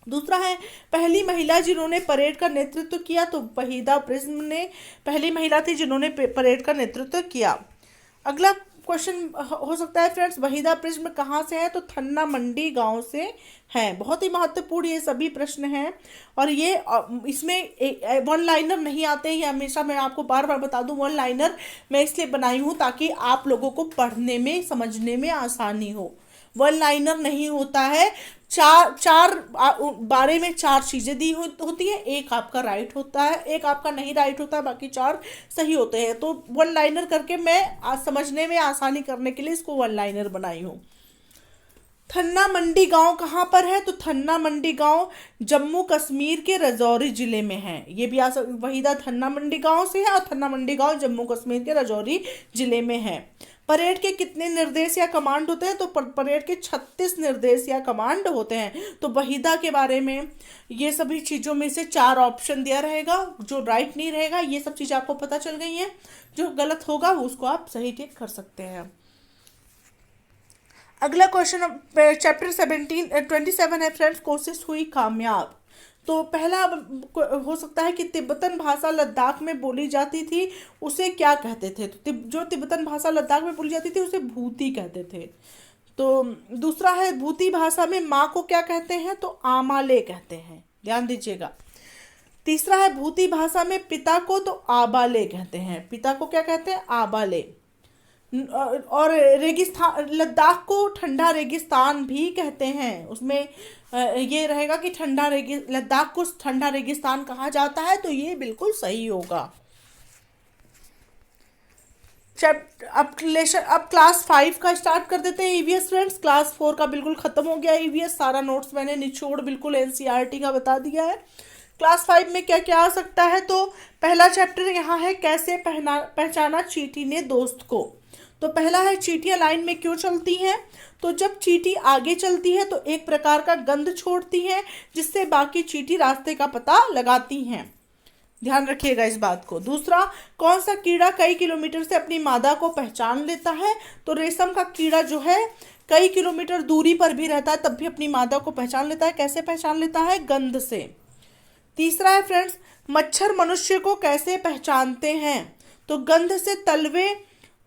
दूसरा है, पहली महिला जिन्होंने परेड का नेतृत्व किया। तो वहीदा प्रिज्म ने पहली महिला थी जिन्होंने परेड का नेतृत्व किया। अगला क्वेश्चन हो सकता है फ्रेंड्स, वहीदा प्रिज्म कहाँ से है। तो थन्ना मंडी गांव से है। बहुत ही महत्वपूर्ण ये सभी प्रश्न हैं, और ये इसमें वन लाइनर नहीं आते। ये हमेशा मैं आपको बार बार बता दूं, वन लाइनर मैं इसलिए बनाई हूँ ताकि आप लोगों को पढ़ने में समझने में आसानी हो। वन लाइनर नहीं होता है, चार बारे में 4 चीजें दी होती है, एक आपका राइट होता है, एक आपका नहीं राइट होता है, बाकी 4 सही होते हैं। तो वन लाइनर करके मैं समझने में आसानी करने के लिए इसको वन लाइनर बनाई हूँ। थन्ना मंडी गांव कहाँ पर है। तो थन्ना मंडी गांव जम्मू कश्मीर के राजौरी जिले में है। ये भी वहीदा थन्ना मंडी गांव से है, और थन्ना मंडी गांव जम्मू कश्मीर के राजौरी जिले में है। परेड के कितने निर्देश या कमांड होते हैं। तो परेड के 36 निर्देश या कमांड होते हैं। तो वहीदा के बारे में ये सभी चीज़ों में से 4 ऑप्शन दिया रहेगा, जो राइट नहीं रहेगा। ये सब चीज़ें आपको पता चल गई हैं, जो गलत होगा उसको आप सही ठीक कर सकते हैं। अगला क्वेश्चन चैप्टर 27 है फ्रेंड्स, कोशिश हुई कामयाब। तो पहला हो सकता है कि तिब्बतन भाषा लद्दाख में बोली जाती थी, उसे क्या कहते थे। तो जो तिब्बतन भाषा लद्दाख में बोली जाती थी उसे भूती कहते थे। तो दूसरा है, भूती भाषा में माँ को क्या कहते हैं। तो आमाले कहते हैं, ध्यान दीजिएगा। तीसरा है, भूती भाषा में पिता को तो आबाले कहते हैं। पिता को क्या कहते हैं, आबाले। और रेगिस्तान, लद्दाख को ठंडा रेगिस्तान भी कहते हैं। उसमें ये रहेगा कि लद्दाख को ठंडा रेगिस्तान कहा जाता है। तो ये बिल्कुल सही होगा। अब क्लास 5 का स्टार्ट कर देते हैं ईवीएस फ्रेंड्स। क्लास 4 का बिल्कुल खत्म हो गया ईवीएस, सारा नोट्स मैंने निचोड़ बिल्कुल एनसीईआरटी का बता दिया है। क्लास 5 में क्या क्या आ सकता है। तो पहला चैप्टर यहाँ है, कैसे पहचाना चींटी ने दोस्त को। तो पहला है, चींटियां लाइन में क्यों चलती हैं। तो जब चींटी आगे चलती है तो एक प्रकार का गंध छोड़ती है, जिससे बाकी चींटी रास्ते का पता लगाती हैं। ध्यान रखिएगा इस बात को। दूसरा, कौन सा कीड़ा कई किलोमीटर से अपनी मादा को पहचान लेता है। तो रेशम का कीड़ा जो है कई किलोमीटर दूरी पर भी रहता है तब भी अपनी मादा को पहचान लेता है। कैसे पहचान लेता है, गंध से। तीसरा है फ्रेंड्स, मच्छर मनुष्य को कैसे पहचानते हैं। तो गंध से, तलवे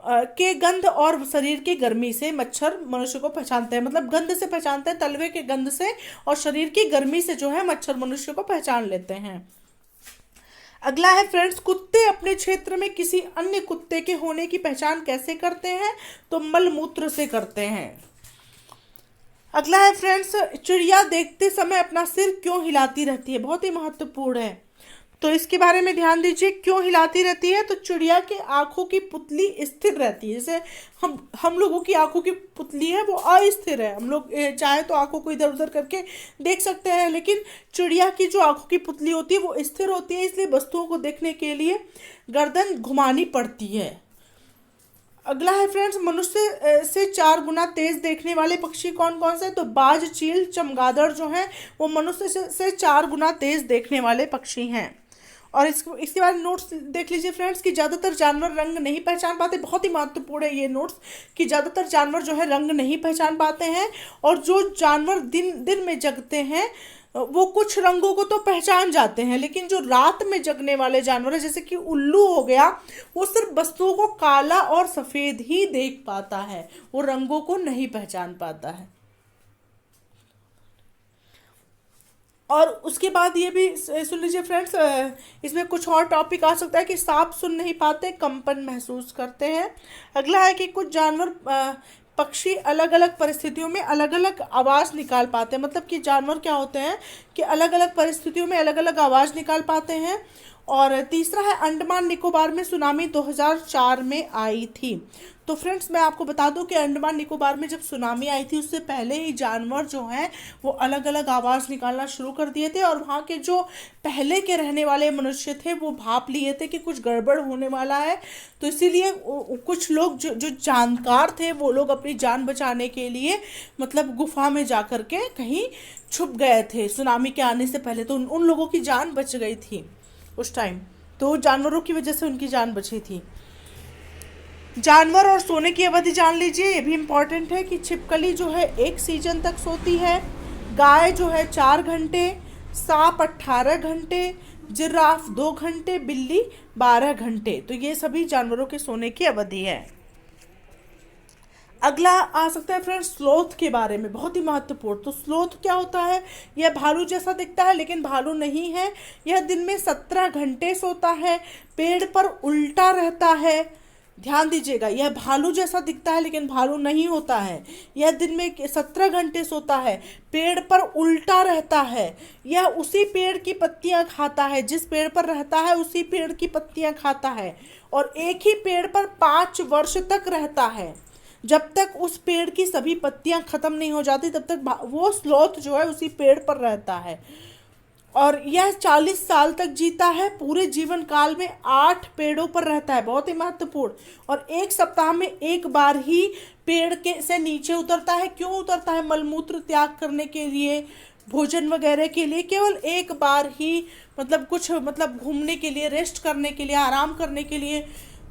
के गंध और शरीर की गर्मी से मच्छर मनुष्य को पहचानते हैं। मतलब गंध से पहचानते हैं, तलवे के गंध से और शरीर की गर्मी से जो है मच्छर मनुष्य को पहचान लेते हैं। अगला है फ्रेंड्स, कुत्ते अपने क्षेत्र में किसी अन्य कुत्ते के होने की पहचान कैसे करते हैं। तो मलमूत्र से करते हैं। अगला है फ्रेंड्स, चिड़िया देखते समय अपना सिर क्यों हिलाती रहती है। बहुत ही महत्वपूर्ण है। तो इसके बारे में ध्यान दीजिए, क्यों हिलाती रहती है? तो चिड़िया की आंखों की पुतली स्थिर रहती है। जैसे हम लोगों की आंखों की पुतली है वो अस्थिर है, हम लोग चाहे तो आंखों को इधर उधर करके देख सकते हैं, लेकिन चिड़िया की जो आंखों की पुतली होती है वो स्थिर होती है, इसलिए वस्तुओं को देखने के लिए गर्दन घुमानी पड़ती है। अगला है फ्रेंड्स, मनुष्य से 4 गुना तेज देखने वाले पक्षी कौन कौन से? तो बाज, चील, चमगादड़ जो हैं वो मनुष्य से 4 गुना तेज देखने वाले पक्षी हैं। और इसके बाद नोट्स देख लीजिए फ्रेंड्स कि ज़्यादातर जानवर रंग नहीं पहचान पाते। बहुत ही महत्वपूर्ण है ये नोट्स कि ज़्यादातर जानवर जो है रंग नहीं पहचान पाते हैं, और जो जानवर दिन दिन में जगते हैं वो कुछ रंगों को तो पहचान जाते हैं, लेकिन जो रात में जगने वाले जानवर है जैसे कि उल्लू हो गया, वो सिर्फ वस्तुओं को काला और सफ़ेद ही देख पाता है, वो रंगों को नहीं पहचान पाता है। और उसके बाद ये भी सुन लीजिए फ्रेंड्स, इसमें कुछ और टॉपिक आ सकता है कि सांप सुन नहीं पाते, कंपन महसूस करते हैं। अगला है कि कुछ जानवर पक्षी अलग अलग परिस्थितियों में अलग अलग आवाज़ निकाल पाते हैं। मतलब कि जानवर क्या होते हैं कि अलग अलग परिस्थितियों में अलग अलग आवाज़ निकाल पाते हैं। और तीसरा है, अंडमान निकोबार में सुनामी 2004 में आई थी। तो फ्रेंड्स मैं आपको बता दूं कि अंडमान निकोबार में जब सुनामी आई थी उससे पहले ही जानवर जो हैं वो अलग अलग आवाज़ निकालना शुरू कर दिए थे, और वहाँ के जो पहले के रहने वाले मनुष्य थे वो भाप लिए थे कि कुछ गड़बड़ होने वाला है। तो इसीलिए कुछ लोग जो जो जानकार थे वो लोग अपनी जान बचाने के लिए मतलब गुफा में जा कर के कहीं छुप गए थे सुनामी के आने से पहले। तो उन लोगों की जान बच गई थी उस टाइम, तो जानवरों की वजह से उनकी जान बची थी। जानवर और सोने की अवधि जान लीजिए, ये भी इम्पॉर्टेंट है कि छिपकली जो है 1 सीजन तक सोती है, गाय जो है 4 घंटे, सांप 18 घंटे, जिराफ 2 घंटे, बिल्ली 12 घंटे। तो ये सभी जानवरों के सोने की अवधि है। अगला आ सकता है फ्रेंड्स स्लोथ के बारे में, बहुत ही महत्वपूर्ण। तो स्लोथ क्या होता है? यह भालू जैसा दिखता है लेकिन भालू नहीं है। यह दिन में 17 घंटे सोता है, पेड़ पर उल्टा रहता है। ध्यान दीजिएगा, यह भालू जैसा दिखता है लेकिन भालू नहीं होता है। यह दिन में 17 घंटे सोता है, पेड़ पर उल्टा रहता है। यह उसी पेड़ की पत्तियां खाता है, जिस पेड़ पर रहता है उसी पेड़ की पत्तियां खाता है, और एक ही पेड़ पर 5 वर्ष तक रहता है। जब तक उस पेड़ की सभी पत्तियां खत्म नहीं हो जाती तब तक वो स्लॉथ जो है उसी पेड़ पर रहता है। और यह 40 साल तक जीता है, पूरे जीवन काल में 8 पेड़ों पर रहता है, बहुत ही महत्वपूर्ण। और 1 सप्ताह में 1 बार ही पेड़ के से नीचे उतरता है। क्यों उतरता है? मलमूत्र त्याग करने के लिए, भोजन वगैरह के लिए, केवल 1 बार ही, मतलब कुछ मतलब घूमने के लिए, रेस्ट करने के लिए, आराम करने के लिए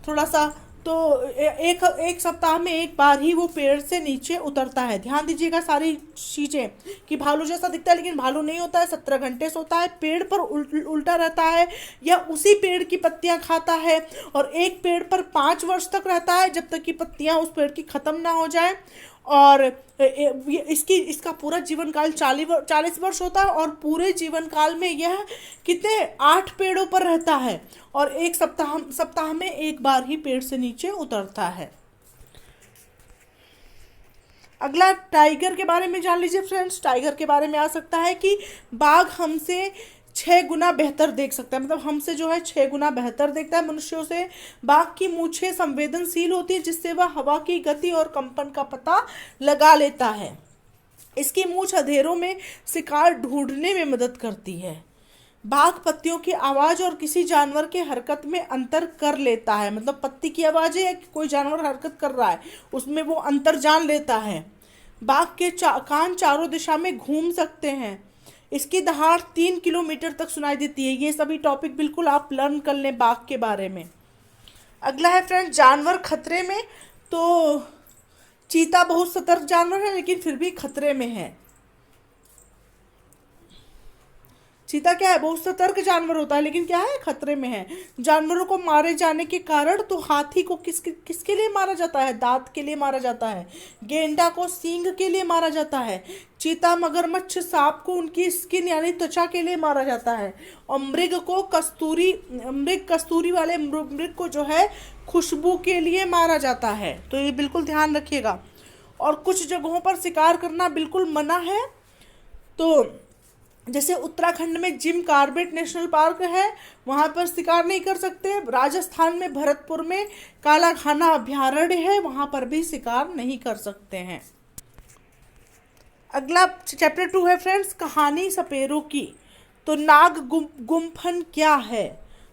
थोड़ा सा। तो एक सप्ताह में 1 बार ही वो पेड़ से नीचे उतरता है। ध्यान दीजिएगा सारी चीज़ें कि भालू जैसा दिखता है लेकिन भालू नहीं होता है, 17 घंटे सोता है, पेड़ पर उल्टा रहता है, या उसी पेड़ की पत्तियां खाता है, और एक पेड़ पर 5 वर्ष तक रहता है जब तक कि पत्तियां उस पेड़ की ख़त्म ना हो जाए। और इसका पूरा जीवन काल 40 वर्ष होता है, और पूरे जीवन काल में यह कितने 8 पेड़ों पर रहता है, और एक सप्ताह में 1 बार ही पेड़ से नीचे उतरता है। अगला टाइगर के बारे में जान लीजिए फ्रेंड्स। टाइगर के बारे में आ सकता है कि बाघ हमसे 6 गुना बेहतर देख सकता है, मतलब हमसे जो है 6 गुना बेहतर देखता है मनुष्यों से। बाघ की मूछें संवेदनशील होती है जिससे वह हवा की गति और कंपन का पता लगा लेता है। इसकी मूछ अंधेरों में शिकार ढूंढने में मदद करती है। बाघ पत्तियों की आवाज़ और किसी जानवर के हरकत में अंतर कर लेता है, मतलब पत्ती की आवाज़ है या कोई जानवर हरकत कर रहा है उसमें वो अंतर जान लेता है। बाघ के कान चारों दिशा में घूम सकते हैं। इसकी दहाड़ 3 किलोमीटर तक सुनाई देती है। ये सभी टॉपिक बिल्कुल आप लर्न कर लें बाघ के बारे में। अगला है फ्रेंड्स जानवर खतरे में। तो चीता बहुत सतर्क जानवर है लेकिन फिर भी खतरे में है। चीता क्या है? बहुत सतर्क जानवर होता है लेकिन क्या है? खतरे में है। जानवरों को मारे जाने के कारण, तो हाथी को किसके लिए मारा जाता है? दांत के लिए मारा जाता है। गेंडा को सींग के लिए मारा जाता है। चीता, मगरमच्छ, सांप को उनकी स्किन यानी त्वचा के लिए मारा जाता है। और मृग कस्तूरी वाले मृग को जो है खुशबू के लिए मारा जाता है। तो ये बिल्कुल ध्यान रखिएगा। और कुछ जगहों पर शिकार करना बिल्कुल मना है। तो जैसे उत्तराखंड में जिम कॉर्बेट नेशनल पार्क है, वहां पर शिकार नहीं कर सकते। राजस्थान में भरतपुर में काला घाना अभ्यारण्य है, वहां पर भी शिकार नहीं कर सकते हैं। अगला चैप्टर 2 है फ्रेंड्स, कहानी सपेरों की। तो नाग गुम्फन क्या है?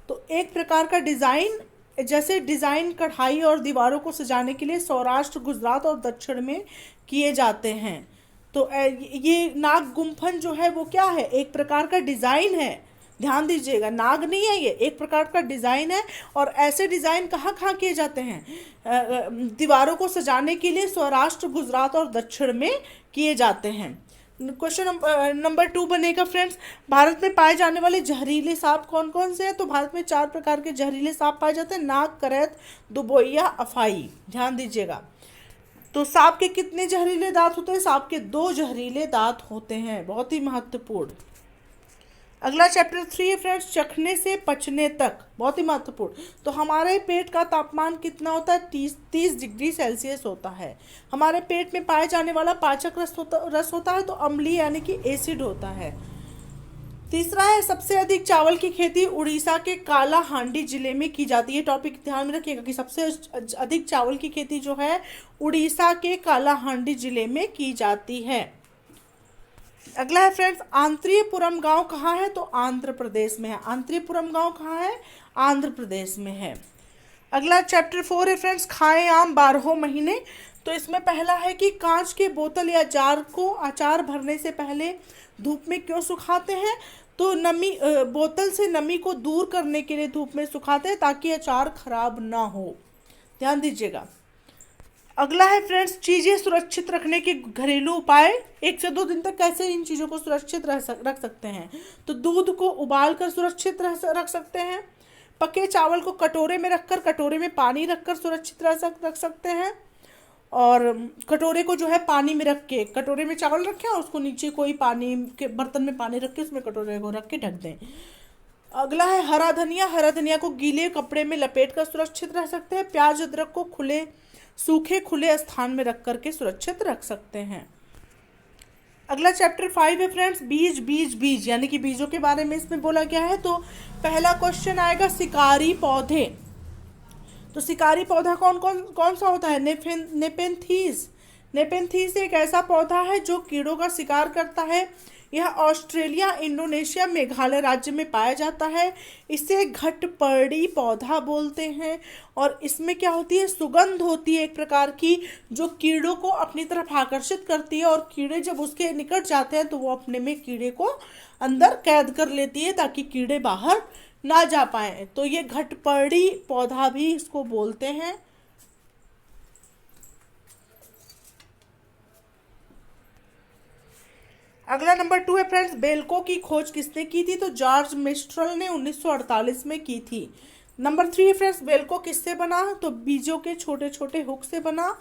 तो एक प्रकार का डिजाइन, जैसे डिजाइन कढ़ाई और दीवारों को सजाने के लिए सौराष्ट्र, गुजरात और दक्षिण में किए जाते हैं। तो ये नाग गुम्फन जो है वो क्या है? एक प्रकार का डिजाइन है। ध्यान दीजिएगा, नाग नहीं है, ये एक प्रकार का डिजाइन है। और ऐसे डिजाइन कहाँ कहाँ किए जाते हैं? दीवारों को सजाने के लिए सौराष्ट्र, गुजरात और दक्षिण में किए जाते हैं। क्वेश्चन नंबर 2 बनेगा फ्रेंड्स, भारत में पाए जाने वाले जहरीले सांप कौन कौन से हैं? तो भारत में 4 प्रकार के जहरीले सांप पाए जाते हैं, नाग, करैत, दुबोइया, अफाई। ध्यान दीजिएगा। तो सांप के कितने जहरीले दांत होते हैं? सांप के 2 जहरीले दांत होते हैं, बहुत ही महत्वपूर्ण। अगला चैप्टर 3 है फ्रेंड्स, चखने से पचने तक, बहुत ही महत्वपूर्ण। तो हमारे पेट का तापमान कितना होता है? 30 डिग्री सेल्सियस होता है। हमारे पेट में पाए जाने वाला पाचक रस होता है तो अम्लीय यानी कि एसिड होता है। तीसरा है, सबसे अधिक चावल की खेती उड़ीसा के काला हांडी जिले में की जाती है। टॉपिक ध्यान में रखिएगा कि सबसे अधिक चावल की खेती जो है उड़ीसा के काला हांडी जिले में की जाती है। अगला है फ्रेंड्स, आंत्रियपुरम गांव कहाँ है? तो आंध्र प्रदेश में है। आंत्रियपुरम गांव कहाँ है? आंध्र प्रदेश में है। अगला चैप्टर 4 है फ्रेंड्स, खाएं आम 12 महीने। तो इसमें पहला है कि कांच के बोतल या जार को अचार भरने से पहले धूप में क्यों सुखाते हैं? तो नमी, बोतल से नमी को दूर करने के लिए धूप में सुखाते हैं ताकि अचार खराब ना हो। ध्यान दीजिएगा। अगला है फ्रेंड्स, चीज़ें सुरक्षित रखने के घरेलू उपाय। 1 से 2 दिन तक कैसे इन चीज़ों को सुरक्षित रख सकते हैं? तो दूध को उबाल कर सुरक्षित रख सकते हैं। पके चावल को कटोरे में रखकर कटोरे में पानी रखकर सुरक्षित रख सकते हैं। और कटोरे को जो है पानी में रख के, कटोरे में चावल रखें और उसको नीचे कोई पानी के बर्तन में पानी रख के उसमें कटोरे को रख के ढक दें। अगला है हरा धनिया। हरा धनिया को गीले कपड़े में लपेट कर सुरक्षित रह सकते हैं। प्याज अदरक को सूखे खुले स्थान में रख करके सुरक्षित रख सकते हैं। अगला चैप्टर 5 है फ्रेंड्स, बीज बीज बीज यानी कि बीजों के बारे में इसमें बोला गया है। तो पहला क्वेश्चन आएगा, शिकारी पौधे। तो शिकारी पौधा कौन सा होता है? नेपेंथीस। नेपेंथीस एक ऐसा पौधा है जो कीड़ों का शिकार करता है। यह ऑस्ट्रेलिया, इंडोनेशिया, मेघालय राज्य में पाया जाता है। इसे घटपर्णी पौधा बोलते हैं। और इसमें क्या होती है? सुगंध होती है एक प्रकार की, जो कीड़ों को अपनी तरफ आकर्षित करती है। और कीड़े जब उसके निकट जाते हैं तो वो अपने में कीड़े को अंदर कैद कर लेती है ताकि कीड़े बाहर ना जा पाए। तो ये घटपर्णी पौधा भी इसको बोलते हैं। अगला नंबर 2 है फ्रेंड्स, बेलको की खोज किसने की थी? तो जॉर्ज मिस्ट्रल ने 1948 में की थी। नंबर 3 है फ्रेंड्स, बेलको किससे बना? तो बीजों के छोटे छोटे हुक से बना।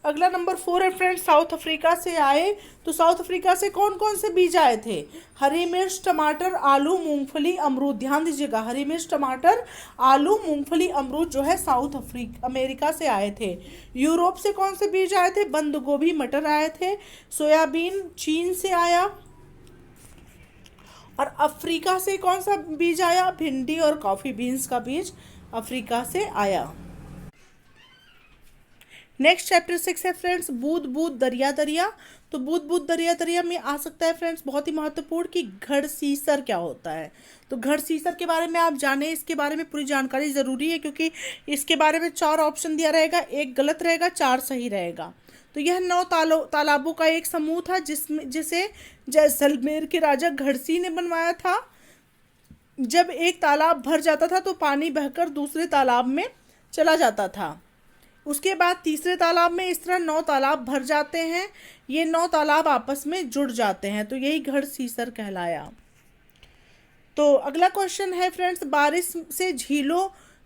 अगला नंबर 4 है फ्रेंड्स, साउथ अफ्रीका से आए। तो साउथ अफ्रीका से कौन कौन से बीज आए थे? हरी मिर्च, टमाटर, आलू, मूंगफली, अमरूद। ध्यान दीजिएगा, हरी मिर्च, टमाटर, आलू, मूंगफली, अमरूद जो है साउथ अमेरिका से आए थे। यूरोप से कौन से बीज आए थे? बंद गोभी, मटर आए थे। सोयाबीन चीन से आया। और अफ्रीका से कौन सा बीज आया? भिंडी और कॉफी बीन्स का बीज अफ्रीका से आया। नेक्स्ट चैप्टर 6 है फ्रेंड्स, बूंद बूंद दरिया दरिया। तो बूंद बूंद दरिया दरिया में आ सकता है फ्रेंड्स, बहुत ही महत्वपूर्ण, कि घड़सीसर क्या होता है। तो घड़सीसर के बारे में आप जाने, इसके बारे में पूरी जानकारी ज़रूरी है क्योंकि इसके बारे में 4 ऑप्शन दिया रहेगा, 1 गलत रहेगा, 4 सही रहेगा। तो यह 9 तालाबों का एक समूह था जिसे जैसलमेर के राजा घड़सी ने बनवाया था। जब एक तालाब भर जाता था तो पानी बहकर दूसरे तालाब में चला जाता था। उसके बाद तीसरे तालाब में इस तरह 9 तालाब भर जाते हैं। ये 9 तालाब आपस में जुड़ जाते हैं, तो यही घड़सीसर कहलाया। तो अगला क्वेश्चन है फ्रेंड्स, बारिश से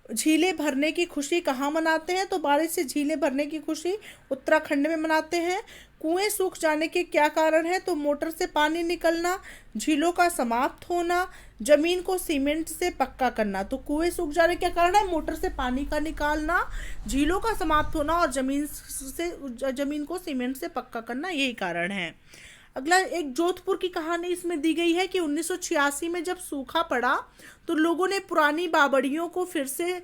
झीलें भरने की खुशी कहाँ मनाते हैं? तो बारिश से झीलें भरने की खुशी उत्तराखंड में मनाते हैं। कुएं सूख जाने के क्या कारण है? तो मोटर से पानी निकलना, झीलों का समाप्त होना, जमीन को सीमेंट से पक्का करना। तो कुएं सूख जाने का कारण है मोटर से पानी का निकालना, झीलों का समाप्त होना और जमीन को सीमेंट से पक्का करना, यही कारण है। अगला एक जोधपुर की कहानी इसमें दी गई है कि 1986 में जब सूखा पड़ा तो लोगों ने पुरानी बावड़ियों को फिर से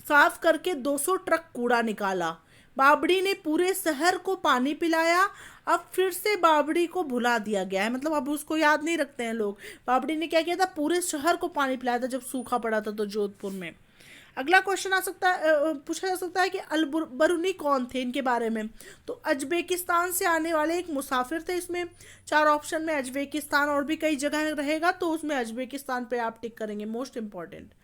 साफ करके 200 ट्रक कूड़ा निकाला। बावड़ी ने पूरे शहर को पानी पिलाया। अब फिर से बावड़ी को भुला दिया गया है, मतलब अब उसको याद नहीं रखते हैं लोग। बावड़ी ने क्या किया था, पूरे शहर को पानी पिलाया था जब सूखा पड़ा था तो जोधपुर में। अगला क्वेश्चन आ सकता है, पूछा जा सकता है कि अल बरूनी कौन थे, इनके बारे में। तो अजबेकिस्तान से आने वाले एक मुसाफिर थे। इसमें 4 ऑप्शन में अजबेकिस्तान और भी कई जगह रहेगा, तो उसमें अजबेकिस्तान पे आप टिक करेंगे, मोस्ट इंपॉर्टेंट।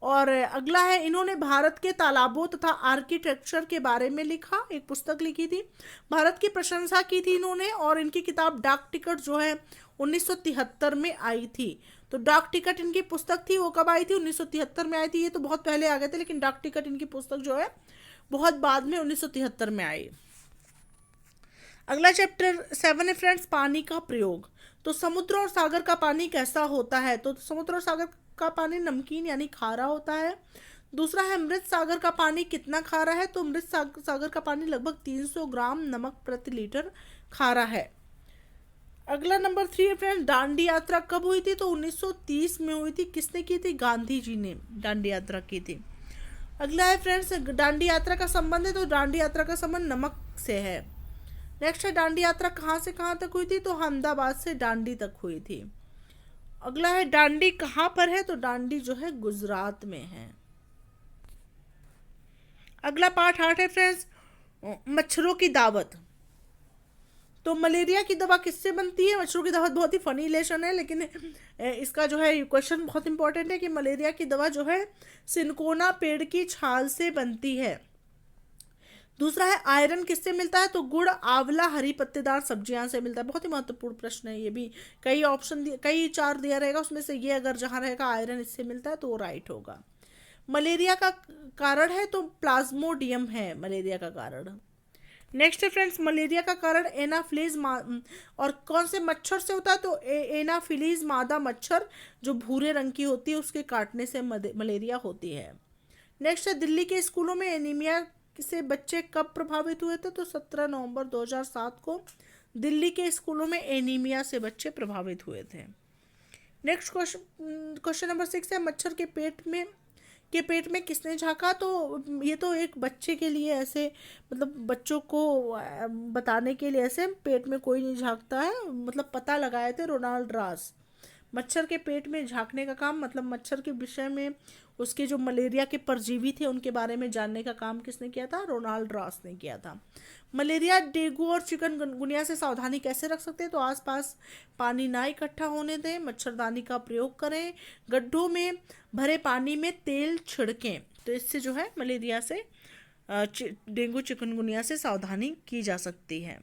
और अगला है, इन्होंने भारत के तालाबों तथा आर्किटेक्चर के बारे में लिखा, एक पुस्तक लिखी थी, भारत की प्रशंसा की थी इन्होंने। और इनकी किताब डाक टिकट जो है 1973 में आई थी। तो डाक टिकट इनकी पुस्तक थी, वो कब आई थी, 1973 में आई थी। ये तो बहुत पहले आ गए थे, लेकिन डाक टिकट इनकी पुस्तक जो है बहुत बाद में 1973 में आई। अगला चैप्टर 7 है फ्रेंड्स, पानी का प्रयोग। तो समुद्र और सागर का पानी कैसा होता है, तो समुद्र और सागर का पानी नमकीन यानी खारा होता है। दूसरा है, मृत सागर का पानी कितना खारा है, तो मृत सागर का पानी लगभग 300 ग्राम नमक प्रति लीटर खारा है। अगला नंबर 3 है फ्रेंड्स, दांडी यात्रा कब हुई थी, तो 1930 में हुई थी। किसने की थी, गांधी जी ने दांडी यात्रा की थी। अगला है फ्रेंड्स, दांडी यात्रा का संबंध है, तो दांडी यात्रा का संबंध नमक से है। नेक्स्ट है, दांडी यात्रा कहाँ से कहाँ तक हुई थी, तो अहमदाबाद से दांडी तक हुई थी। अगला है, दांडी कहाँ पर है, तो दांडी जो है गुजरात में है। अगला पार्ट 8 है फ्रेंड्स, मच्छरों की दावत। तो मलेरिया की दवा किससे बनती है, मच्छरों की दवा। बहुत ही फनी लेसन है, लेकिन इसका जो है क्वेश्चन बहुत इंपॉर्टेंट है कि मलेरिया की दवा जो है सिनकोना पेड़ की छाल से बनती है। दूसरा है, आयरन किससे मिलता है, तो गुड़, आंवला, हरी पत्तेदार सब्जियां से मिलता है। बहुत ही महत्वपूर्ण प्रश्न है ये भी, कई ऑप्शन कई 4 दिया रहेगा, उसमें से ये अगर जहां रहेगा आयरन इससे मिलता है तो वो राइट होगा। मलेरिया का कारण है, तो प्लाज्मोडियम है मलेरिया का कारण। नेक्स्ट है फ्रेंड्स, मलेरिया का कारण एनाफिलीज और कौन से मच्छर से होता है, तो एनाफिलीज मादा मच्छर जो भूरे रंग की होती है उसके काटने से मलेरिया होती है। नेक्स्ट है, दिल्ली के स्कूलों में एनीमिया से बच्चे कब प्रभावित हुए थे, तो 17 नवंबर 2007 को दिल्ली के स्कूलों में एनीमिया से बच्चे प्रभावित हुए थे। नेक्स्ट क्वेश्चन नंबर 6 है, मच्छर के पेट में किसने झांका, तो ये तो एक बच्चे के लिए ऐसे, मतलब बच्चों को बताने के लिए ऐसे, पेट में कोई नहीं झांकता है, मतलब पता लगाए थे रोनाल्ड रॉस। मच्छर के पेट में झांकने का काम, मतलब मच्छर के विषय में उसके जो मलेरिया के परजीवी थे उनके बारे में जानने का काम किसने किया था, रोनाल्ड रॉस ने किया था। मलेरिया, डेंगू और चिकनगुनिया से सावधानी कैसे रख सकते हैं, तो आसपास पानी ना इकट्ठा होने दें, मच्छरदानी का प्रयोग करें, गड्ढों में भरे पानी में तेल छिड़कें। तो इससे जो है मलेरिया से, डेंगू चिकनगुनिया से सावधानी की जा सकती है।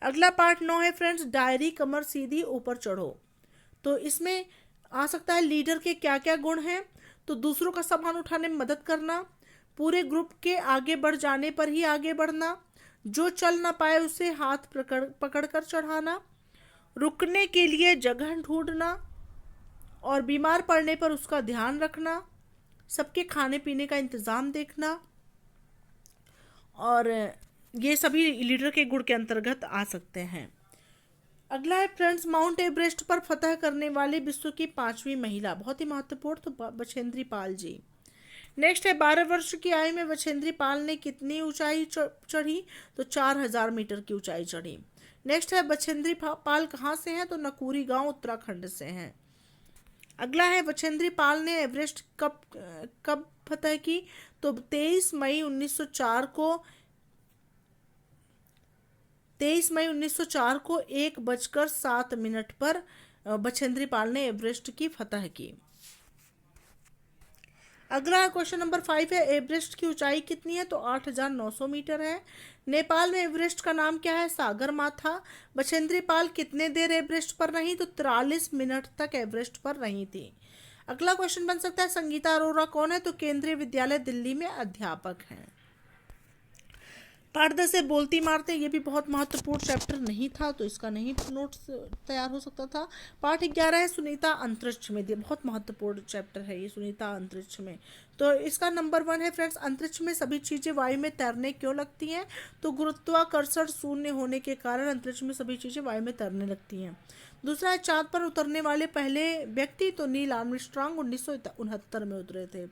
अगला पार्ट 9 है फ्रेंड्स, डायरी, कमर सीधी ऊपर चढ़ो। तो इसमें आ सकता है लीडर के क्या क्या गुण हैं, तो दूसरों का सामान उठाने में मदद करना, पूरे ग्रुप के आगे बढ़ जाने पर ही आगे बढ़ना, जो चल ना पाए उसे हाथ पकड़ कर चढ़ाना, रुकने के लिए जगह ढूंढना और बीमार पड़ने पर उसका ध्यान रखना, सबके खाने पीने का इंतज़ाम देखना। और ये सभी लीडर के गुण के अंतर्गत आ सकते हैं। अगला है फ्रेंड्स, माउंट एवरेस्ट पर फतह करने वाले विश्व की 5वीं महिला, बहुत ही महत्वपूर्ण, तो बछेंद्री पाल जी। नेक्स्ट है, 12 वर्ष की आयु में बछेंद्री पाल ने कितनी ऊंचाई चढ़ी, तो 4000 मीटर की ऊंचाई चढ़ी। नेक्स्ट है, बछेंद्री पाल कहाँ से हैं, तो नकुरी गांव उत्तराखंड से हैं। अगला है, बछेंद्री पाल ने एवरेस्ट कब फतह की, तो 23 मई 1904 को 1:07 पर बछेंद्री पाल ने एवरेस्ट की फतह की। अगला क्वेश्चन नंबर 5 है, एवरेस्ट की ऊंचाई कितनी है, तो 8900 मीटर है। नेपाल में एवरेस्ट का नाम क्या है, सागर माथा। बछेंद्री पाल कितने देर एवरेस्ट पर रही, तो 43 मिनट तक एवरेस्ट पर रही थी। अगला क्वेश्चन बन सकता है, संगीता अरोरा कौन है, तो केंद्रीय विद्यालय दिल्ली में अध्यापक हैं। पाठ 10 है बोलती इमारतें, ये भी बहुत महत्वपूर्ण चैप्टर नहीं था तो इसका नहीं नोट्स तैयार हो सकता था। पाठ 11 है सुनीता अंतरिक्ष में, ये बहुत महत्वपूर्ण चैप्टर है ये सुनीता अंतरिक्ष में, तो इसका नंबर 1 है फ्रेंड्स, अंतरिक्ष में सभी चीज़ें वायु में तैरने क्यों लगती हैं, तो गुरुत्वाकर्षण शून्य होने के कारण अंतरिक्ष में सभी चीज़ें वायु में तैरने लगती हैं। दूसरा है चांद पर उतरने वाले पहले व्यक्ति, तो नील आर्मस्ट्रांग 1969 में उतरे थे।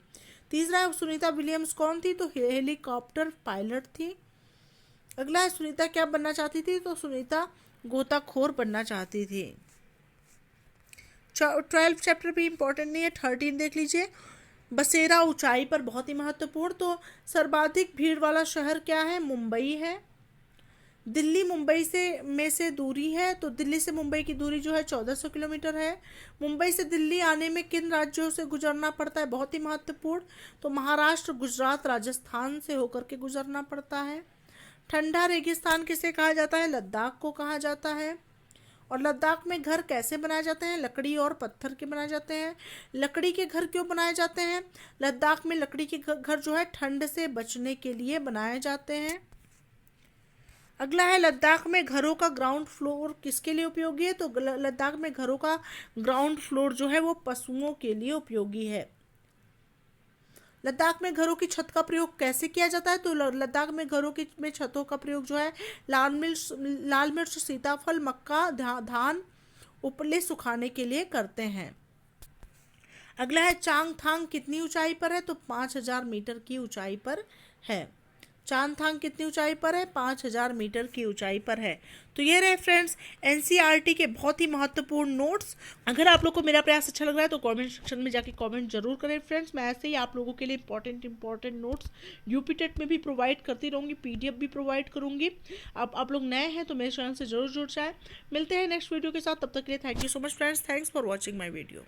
तीसरा है सुनीता विलियम्स कौन थी, तो हेलीकॉप्टर पायलट थी। अगला है सुनीता क्या बनना चाहती थी, तो सुनीता गोताखोर बनना चाहती थी। 12 चैप्टर भी इंपॉर्टेंट नहीं है। 13 देख लीजिए, बसेरा ऊंचाई पर, बहुत ही महत्वपूर्ण, तो सर्वाधिक भीड़ वाला शहर क्या है, मुंबई है। दिल्ली मुंबई से दूरी है, तो दिल्ली से मुंबई की दूरी जो है 1400 किलोमीटर है। मुंबई से दिल्ली आने में किन राज्यों से गुजरना पड़ता है, बहुत ही महत्वपूर्ण, तो महाराष्ट्र, गुजरात, राजस्थान से होकर के गुजरना पड़ता है। ठंडा रेगिस्तान किसे कहा जाता है, लद्दाख को कहा जाता है। और लद्दाख में घर कैसे बनाए जाते हैं, लकड़ी और पत्थर के बनाए जाते हैं। लकड़ी के घर क्यों बनाए जाते हैं, लद्दाख में लकड़ी के घर जो है ठंड से बचने के लिए बनाए जाते हैं। अगला है लद्दाख में घरों का ग्राउंड फ्लोर किसके लिए उपयोगी है, तो लद्दाख में घरों का ग्राउंड फ्लोर जो है वो पशुओं के लिए उपयोगी है। लद्दाख में घरों की छत का प्रयोग कैसे किया जाता है, तो लद्दाख में घरों की में छतों का प्रयोग जो है लाल मिर्च, सीताफल, मक्का, धान उपले सुखाने के लिए करते हैं। अगला है चांगथांग कितनी ऊंचाई पर है, तो 5000 मीटर की ऊंचाई पर है। चांगथांग कितनी ऊंचाई पर है, 5000 मीटर की ऊंचाई पर है। तो ये रहे फ्रेंड्स एनसीईआरटी के बहुत ही महत्वपूर्ण नोट्स। अगर आप लोग को मेरा प्रयास अच्छा लग रहा है तो कमेंट सेक्शन में जाके कमेंट जरूर करें फ्रेंड्स। मैं ऐसे ही आप लोगों के लिए इंपॉर्टेंट नोट्स यूपीटेट में भी प्रोवाइड करती रहूँगी, पीडीएफ भी प्रोवाइड करूँगी। आप लोग नए हैं तो मेरे चैनल से जरूर जुड़ जाए। मिलते हैं नेक्स्ट वीडियो के साथ, तब तक के लिए thank you so much friends, thanks for watching my video.